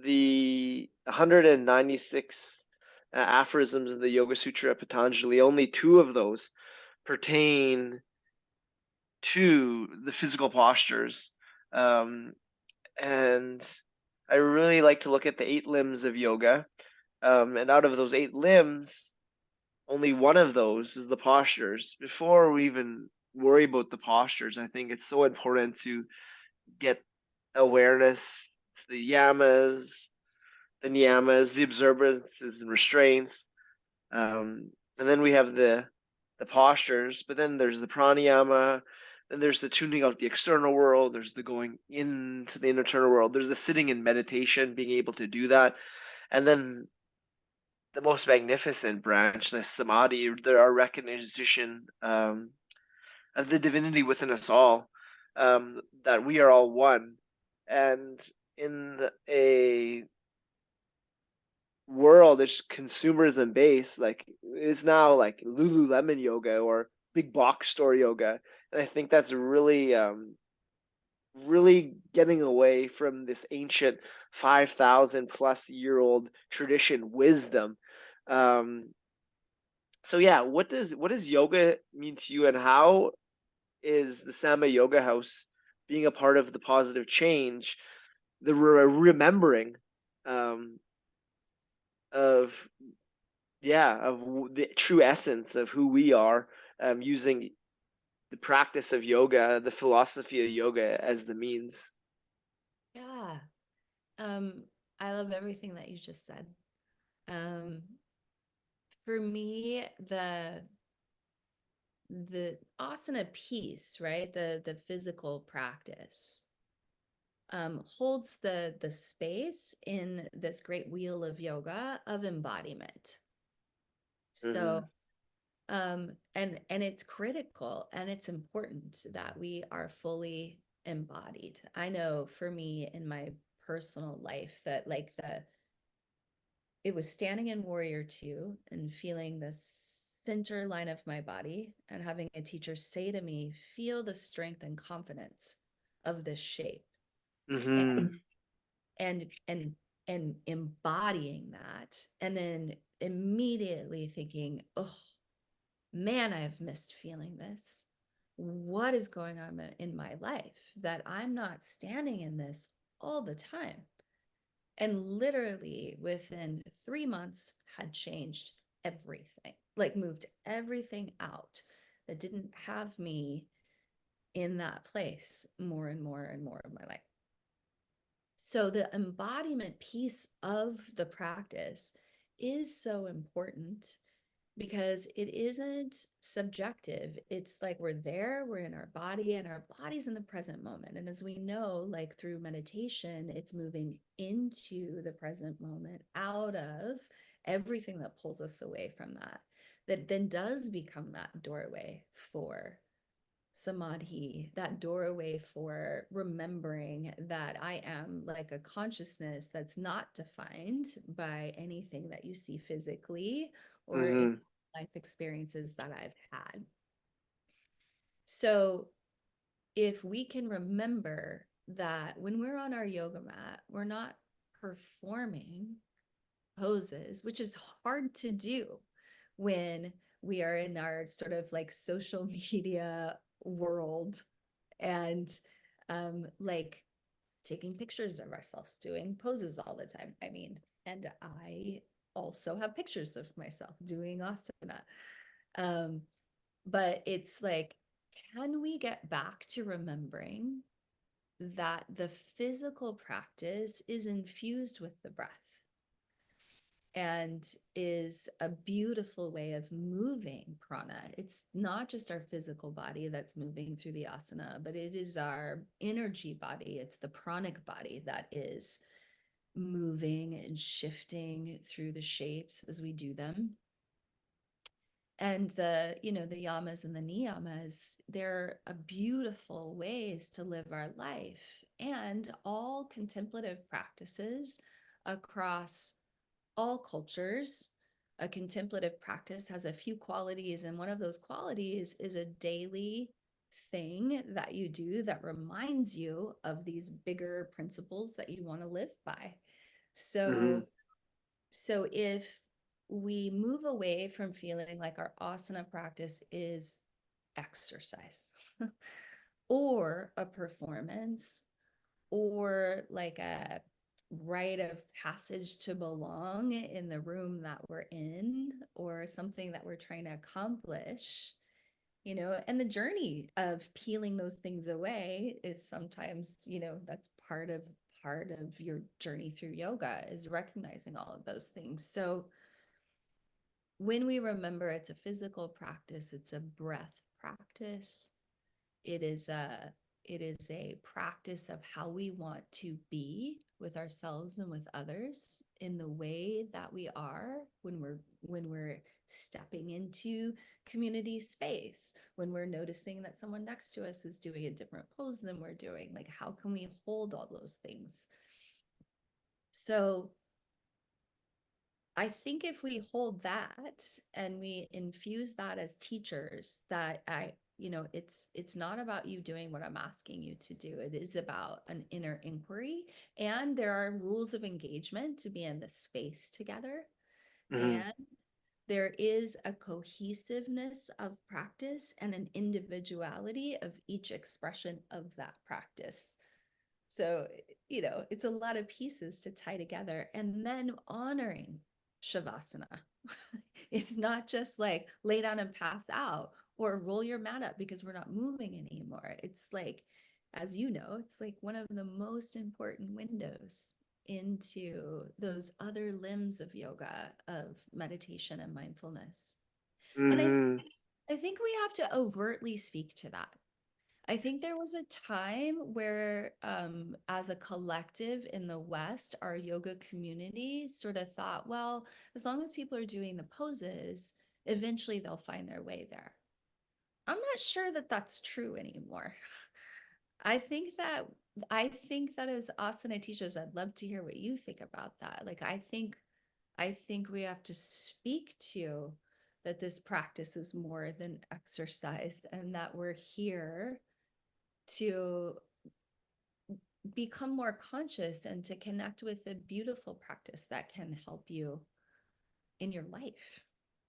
the 196 aphorisms in the Yoga Sutra of Patanjali, only two of those pertain to the physical postures. Um, and I really like to look at the eight limbs of yoga. And out of those eight limbs, only one of those is the postures. Before we even worry about the postures, I think it's so important to get awareness to the yamas, the niyamas, the observances and restraints. And then we have the postures, but then there's the pranayama, then there's the tuning out the external world, there's the going into the internal world, there's the sitting in meditation, being able to do that, and then the most magnificent branch, the samadhi, there are recognition of the divinity within us all, that we are all one. And in a world that's consumerism based, like is now like Lululemon yoga or big box store yoga, and I think that's really getting away from this ancient 5,000 plus year old tradition wisdom. Um, so yeah, what does yoga mean to you, and how is the Sama Yoga House being a part of the positive change, the remembering um, of the true essence of who we are, using the practice of yoga, the philosophy of yoga as the means. Yeah. Um, I love everything that you just said. Um, for me, the asana piece, right? The physical practice holds the space in this great wheel of yoga of embodiment. So Hmm. and it's critical and it's important that we are fully embodied. I know for me in my personal life that like the it was standing in Warrior Two and feeling the center line of my body and having a teacher say to me, feel the strength and confidence of this shape. And Hmm. and and and embodying that and then immediately thinking, oh man, I've missed feeling this. What is going on in my life that I'm not standing in this all the time? And literally within 3 months had changed everything, like moved everything out that didn't have me in that place more and more and more of my life. So the embodiment piece of the practice is so important because it isn't subjective. It's like we're there, we're in our body, and our body's in the present moment. And as we know, like through meditation, it's moving into the present moment out of everything that pulls us away from that, that then does become that doorway for samadhi, that doorway for remembering that I am like a consciousness that's not defined by anything that you see physically or in Hmm. life experiences that I've had. So if we can remember that when we're on our yoga mat, we're not performing poses, which is hard to do when we are in our sort of like social media world and like taking pictures of ourselves, doing poses all the time. I mean, and I also have pictures of myself doing asana. Um, but it's like, can we get back to remembering that the physical practice is infused with the breath and is a beautiful way of moving prana? It's not just our physical body that's moving through the asana, but it is our energy body. It's the pranic body that is moving and shifting through the shapes as we do them. And the, the yamas and the niyamas, they're a beautiful ways to live our life. And all contemplative practices across all cultures, a contemplative practice has a few qualities, and one of those qualities is a daily thing that you do that reminds you of these bigger principles that you want to live by. Mm-hmm. So if we move away from feeling like our asana practice is exercise or a performance or like a rite of passage to belong in the room that we're in or something that we're trying to accomplish, and the journey of peeling those things away is sometimes, that's part of your journey through yoga, is recognizing all of those things. So when we remember it's a physical practice, it's a breath practice, it is a practice of how we want to be with ourselves and with others in the way that we are when we're stepping into community space, when we're noticing that someone next to us is doing a different pose than we're doing. Like, how can we hold all those things? So I think if we hold that and we infuse that as teachers, that it's not about you doing what I'm asking you to do. It is about an inner inquiry, and there are rules of engagement to be in the space together. Mm-hmm. And there is a cohesiveness of practice and an individuality of each expression of that practice. So, it's a lot of pieces to tie together, and then honoring Shavasana. It's not just like lay down and pass out or roll your mat up because we're not moving anymore. It's like, as you know, it's like one of the most important windows into those other limbs of yoga, of meditation and mindfulness. And Mm-hmm. I think we have to overtly speak to that. I think there was a time where, as a collective in the West, our yoga community sort of thought, well, as long as people are doing the poses, eventually they'll find their way there. I'm not sure that that's true anymore. I think that as asana teachers, I'd love to hear what you think about that. Like, I think we have to speak to that this practice is more than exercise, and that we're here to become more conscious and to connect with a beautiful practice that can help you in your life.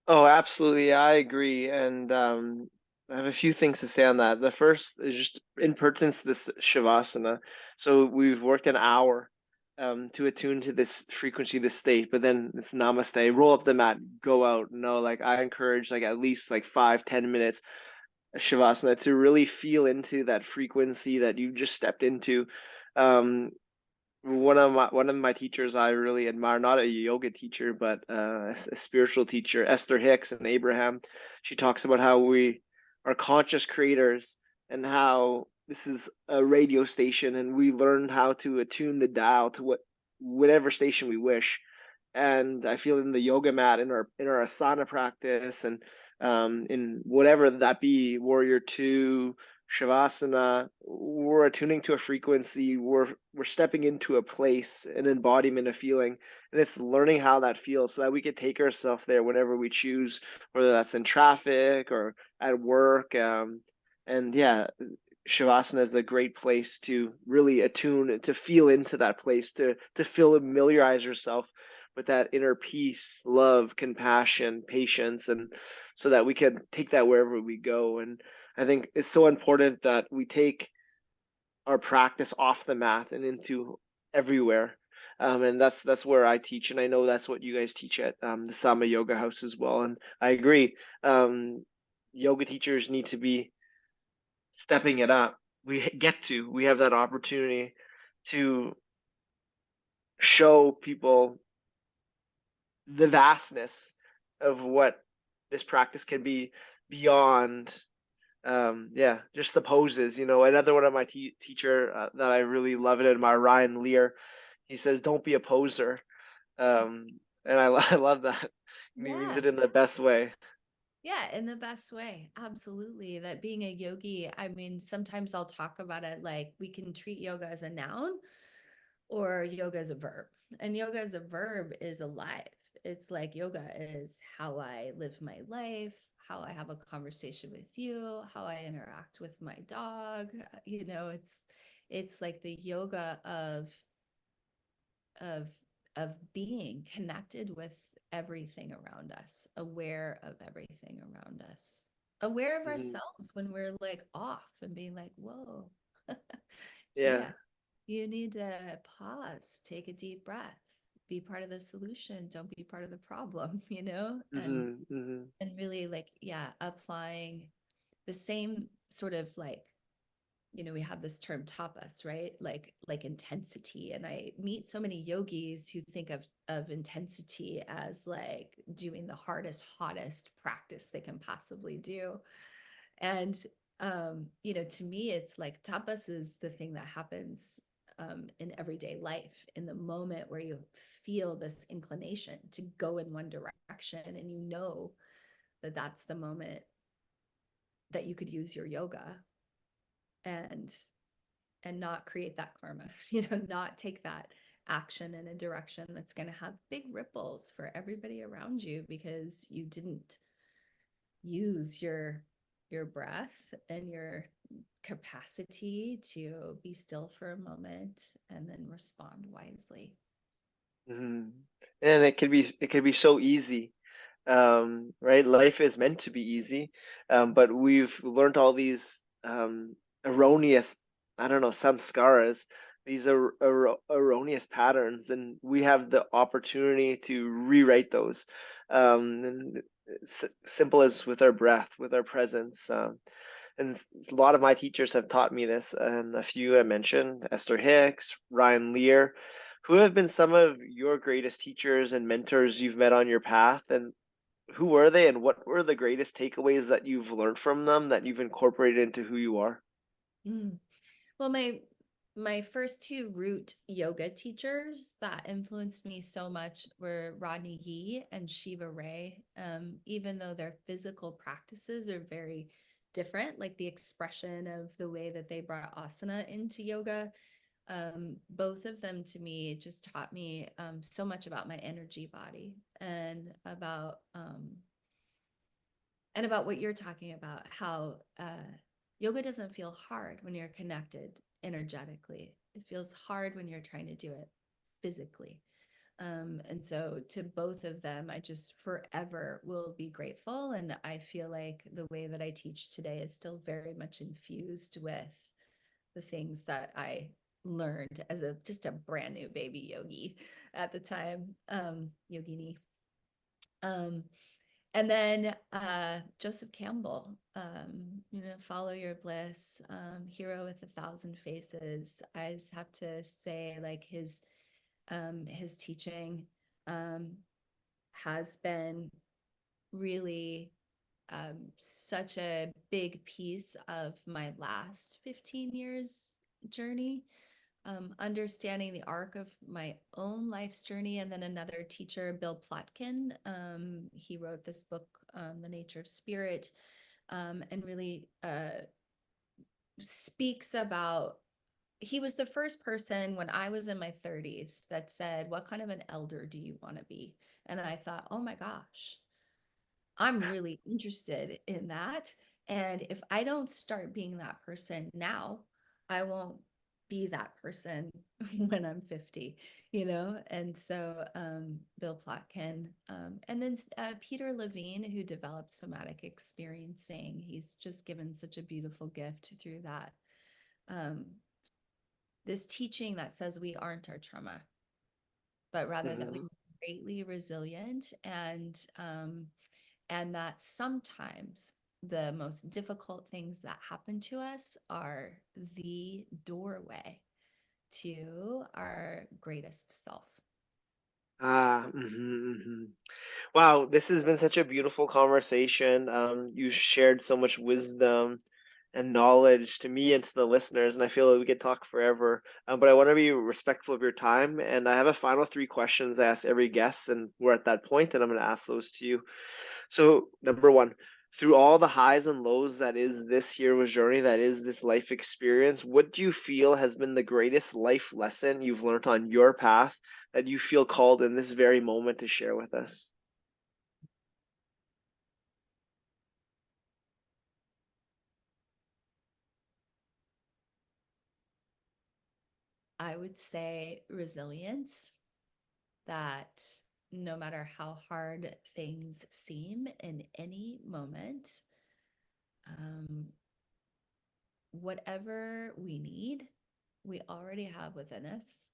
Oh, absolutely. I agree. And I have a few things to say on that. The first is just in pertinence to this Shavasana. So we've worked an hour to attune to this frequency, this state, but then it's namaste, roll up the mat, go out. No, like I encourage like at least like 5, 10 minutes Shavasana to really feel into that frequency that you just stepped into. Um, one of my teachers I really admire, not a yoga teacher, but a spiritual teacher, Esther Hicks and Abraham. She talks about how we are conscious creators and how this is a radio station, and we learn how to attune the dial to whatever station we wish. And I feel in the yoga mat, in our asana practice, and in whatever that be, warrior two, shavasana, we're attuning to a frequency, we're stepping into a place, an embodiment, a feeling, and it's learning how that feels so that we could take ourselves there whenever we choose, whether that's in traffic or at work. And yeah, Shavasana is a great place to really attune, to feel into that place, to familiarize yourself with that inner peace, love, compassion, patience, and so that we can take that wherever we go. And I think it's so important that we take our practice off the mat and into everywhere. And that's where I teach, and I know that's what you guys teach at the Sama Yoga House as well. And I agree. Yoga teachers need to be stepping it up. We have that opportunity to show people the vastness of what this practice can be beyond yeah, just the poses. Another one of my teacher that I really love and admire, Ryan Lear, he says don't be a poser. And I love that. And he means Yeah. it in the best way. Yeah, in the best way. Absolutely. That being a yogi, I mean, sometimes I'll talk about it like we can treat yoga as a noun or yoga as a verb. And yoga as a verb is alive. It's like yoga is how I live my life, how I have a conversation with you, how I interact with my dog. It's like the yoga of of being connected with everything around us, aware of everything around us, aware of Hmm. ourselves when we're like off and being like, whoa, Yeah. Gia, you need to pause, take a deep breath, be part of the solution, don't be part of the problem, Hmm. Hmm. and really like, yeah, applying the same sort of like we have this term tapas, right? Like intensity. And I meet so many yogis who think of intensity as like doing the hardest, hottest practice they can possibly do. And to me, it's like tapas is the thing that happens in everyday life, in the moment where you feel this inclination to go in one direction, and that that's the moment that you could use your yoga and not create that karma, not take that action in a direction that's going to have big ripples for everybody around you because you didn't use your breath and your capacity to be still for a moment and then respond wisely. Hmm. And it can be so easy. Right? Life is meant to be easy, but we've learned all these erroneous, I don't know, samskaras, these are erroneous patterns, and we have the opportunity to rewrite those. And simple as with our breath, with our presence. And a lot of my teachers have taught me this, and a few I mentioned, Esther Hicks, Ryan Lear, who have been some of your greatest teachers and mentors you've met on your path, and who were they, and what were the greatest takeaways that you've learned from them that you've incorporated into who you are? Mm. Well, my first two root yoga teachers that influenced me so much were Rodney Yee and Shiva Ray. Even though their physical practices are very different, like the expression of the way that they brought asana into yoga, both of them to me just taught me so much about my energy body and about what you're talking about, how yoga doesn't feel hard when you're connected energetically. It feels hard when you're trying to do it physically. And so to both of them, I just forever will be grateful. And I feel like the way that I teach today is still very much infused with the things that I learned as just a brand new baby yogi at the time, yogini. Um, and then Joseph Campbell, Follow Your Bliss, Hero with a Thousand Faces. I just have to say, like his teaching um, has been really such a big piece of my last 15 years journey, understanding the arc of my own life's journey. And then another teacher, Bill Plotkin, he wrote this book, The Nature of Spirit, and really speaks about. He was the first person when I was in my 30s that said, "What kind of an elder do you want to be?" And I thought, oh my gosh, I'm really interested in that. And if I don't start being that person now, I won't be that person when I'm 50, And so Bill Plotkin, and then Peter Levine, who developed somatic experiencing, he's just given such a beautiful gift through that. Um, this teaching that says we aren't our trauma, but rather that we Mhm. are greatly resilient, and that sometimes the most difficult things that happen to us are the doorway to our greatest self. Wow, this has been such a beautiful conversation. You shared so much wisdom and knowledge to me and to the listeners, and I feel like we could talk forever. But I want to be respectful of your time, and I have a final three questions I ask every guest, and we're at that point, and I'm going to ask those to you. So, number one, through all the highs and lows that is this hero's journey, that is this life experience, what do you feel has been the greatest life lesson you've learned on your path that you feel called in this very moment to share with us? I would say resilience, that no matter how hard things seem in any moment, um, whatever we need, we already have within us.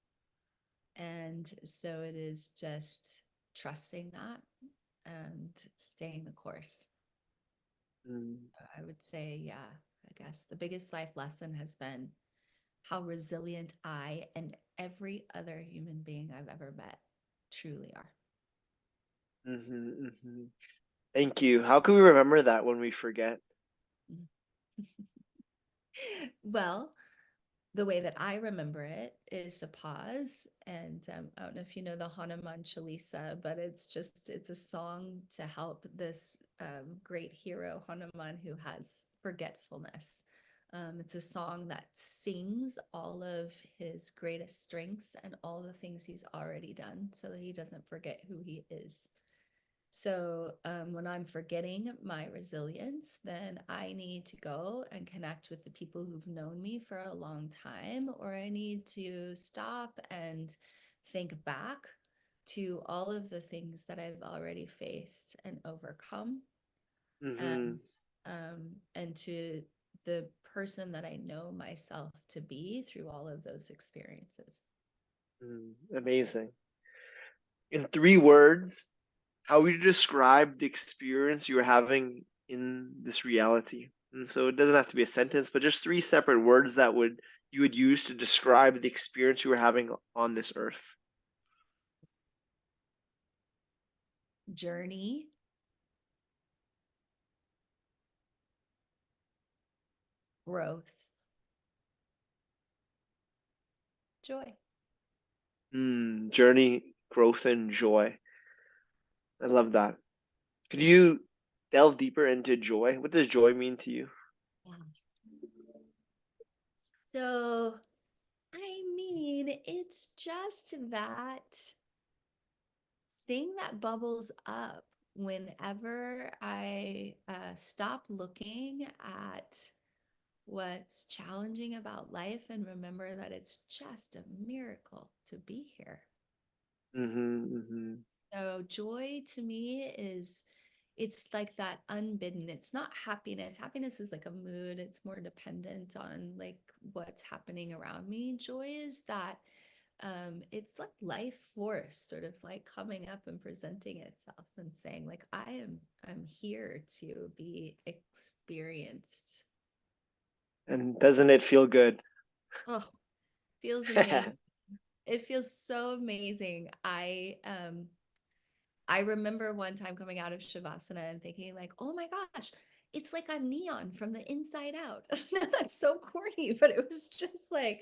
And so it is just trusting that and staying the course. Mm, I would say, yeah, I guess the biggest life lesson has been how resilient I and every other human being I've ever met truly are. mhm. Thank you. How can we remember that when we forget? Well, the way that I remember it is to pause. And I don't know if you know the Hanuman Chalisa, but it's a song to help this great hero Hanuman who has forgetfulness. It's a song that sings all of his greatest strengths and all the things he's already done so that he doesn't forget who he is. So when I'm forgetting my resilience, then I need to go and connect with the people who've known me for a long time, or I need to stop and think back to all of the things that I've already faced and overcome, and Hmm. and to the person that I know myself to be through all of those experiences. Amazing. In three words, how would you describe the experience you're having in this reality? And so it doesn't have to be a sentence, but just three separate words that would you would use to describe the experience you were having on this earth. Journey, growth, joy. Journey, growth, and joy. I love that. Could you delve deeper into joy? What does joy mean to you? Yeah. So, I mean, it's just that thing that bubbles up whenever I stop looking at what's challenging about life and remember that it's just a miracle to be here. Mm-hmm, So joy to me is, it's like that unbidden. It's not happiness. Happiness is like a mood. It's more dependent on like what's happening around me. Joy is that it's like life force sort of like coming up and presenting itself and saying like I'm here to be experienced. and doesn't it feel good? Oh, feels amazing. It feels so amazing. I remember one time coming out of Shavasana and thinking like, oh my gosh, it's like I'm neon from the inside out. That's so corny, but it was just like,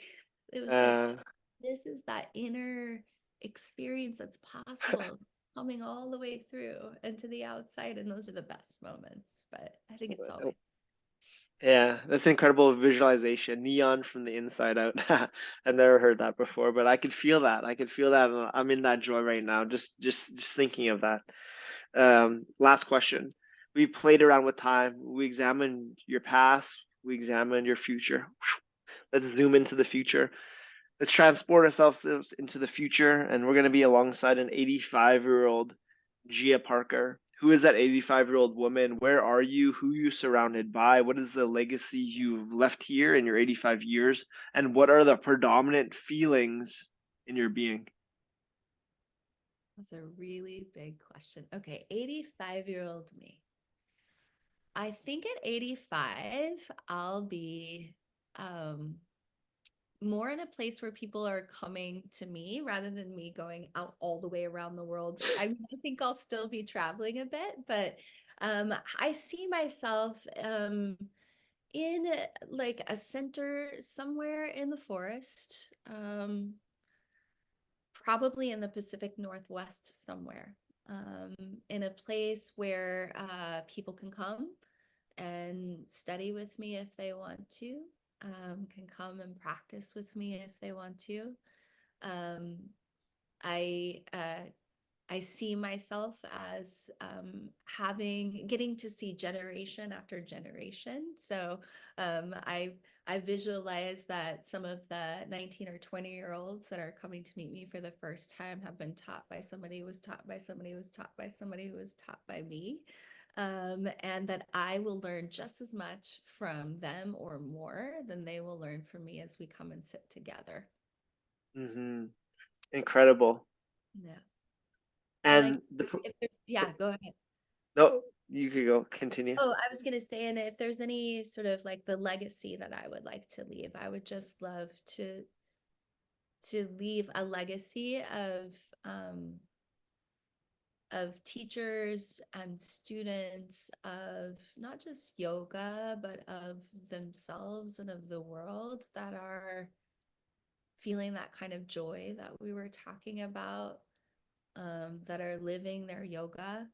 it was like, uh, this is that inner experience that's possible coming all the way through and to the outside. And those are the best moments. But I think it's always, yeah, that's incredible visualization. Neon from the inside out. I've never heard that before, but I could feel that. I could feel that. And I'm in that joy right now. Just thinking of that. Last question. We played around with time. We examined your past. We examined your future. Let's zoom into the future. Let's transport ourselves into the future, and we're going to be alongside an 85-year-old Gia Parker Who is that 85-year-old woman? Where are you? Who are you surrounded by? What is the legacy you've left here in your 85 years? And what are the predominant feelings in your being? That's a really big question. Okay, 85-year-old me. I think at 85, I'll be um, more in a place where people are coming to me rather than me going out all the way around the world. I mean, I think I'll still be traveling a bit, but I see myself in like a center somewhere in the forest, probably in the Pacific Northwest somewhere, um, in a place where people can come and study with me if they want to, can come and practice with me if they want to. Um, I I see myself as getting to see generation after generation. So I visualize that some of the 19 or 20-year-olds that are coming to meet me for the first time have been taught by somebody who was taught by somebody who was taught by somebody who was taught by me. And that I will learn just as much from them or more than they will learn from me as we come and sit together. Hmm. Incredible. Yeah. And I, And if there's, yeah, go ahead. no, you could go continue. Oh, I was going to say, and if there's any sort of like the legacy that I would like to leave, I would just love to leave a legacy of teachers and students of not just yoga, but of themselves and of the world that are feeling that kind of joy that we were talking about, that are living their yoga,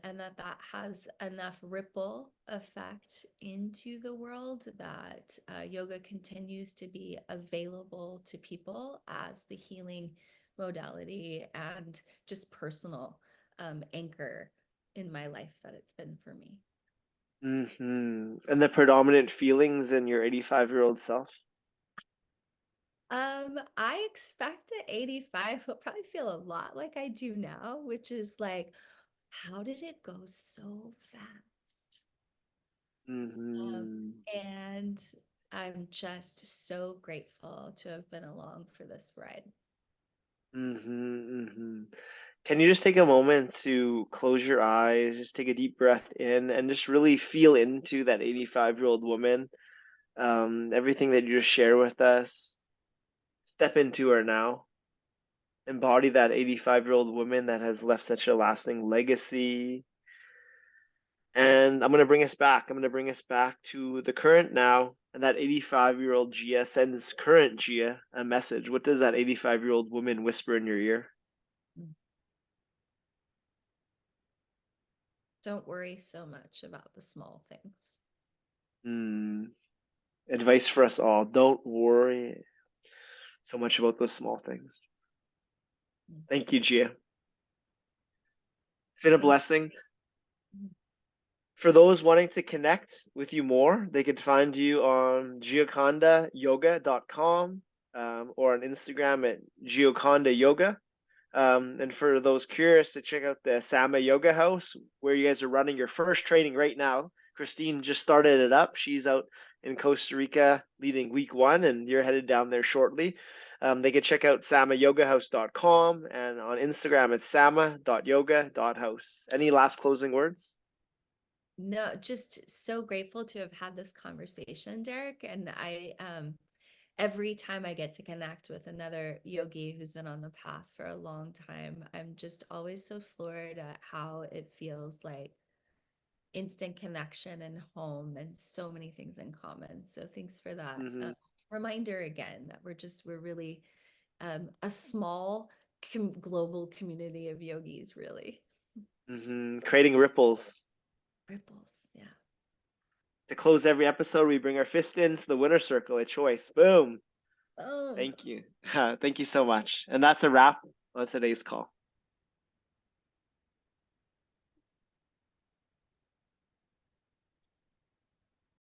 and that has enough ripple effect into the world that yoga continues to be available to people as the healing modality and just personal anchor in my life that it's been for me. And the predominant feelings in your 85-year-old self? I expect at 85 will probably feel a lot like I do now, which is like, how did it go so fast? Um, Hmm. and I'm just so grateful to have been along for this ride. Can you just take a moment to close your eyes, just take a deep breath in, and just really feel into that 85-year-old woman? Everything that you just share with us, step into her now. Embody that 85-year-old woman that has left such a lasting legacy. And I'm going to bring us back. I'm going to bring us back to the current now. And that 85-year-old Gia sends current Gia a message. What does that 85-year-old woman whisper in your ear? Don't worry so much about the small things. Hmm. Advice for us all. Don't worry so much about those small things. Thank you, Gia. It's been a Thank blessing. you. For those wanting to connect with you more, they could find you on giocondayoga.com, or on Instagram at Gioconda Yoga. And for those curious to check out the Sama Yoga House, where you guys are running your first training right now, Christine just started it up. She's out in Costa Rica leading week 1, and you're headed down there shortly. They can check out samayogahouse.com, and on Instagram it's sama.yoga.house. Any last closing words? No, just so grateful to have had this conversation, Derek. And every time I get to connect with another yogi who's been on the path for a long time, I'm just always so floored at how it feels like instant connection and home and so many things in common. So thanks for that Hmm. reminder again that we're really a small global community of yogis, really. Creating ripples. Ripples, yeah. To close every episode, we bring our fist into the winner circle, a choice. Boom. Oh. Thank you. Thank you so much. And that's a wrap on today's call.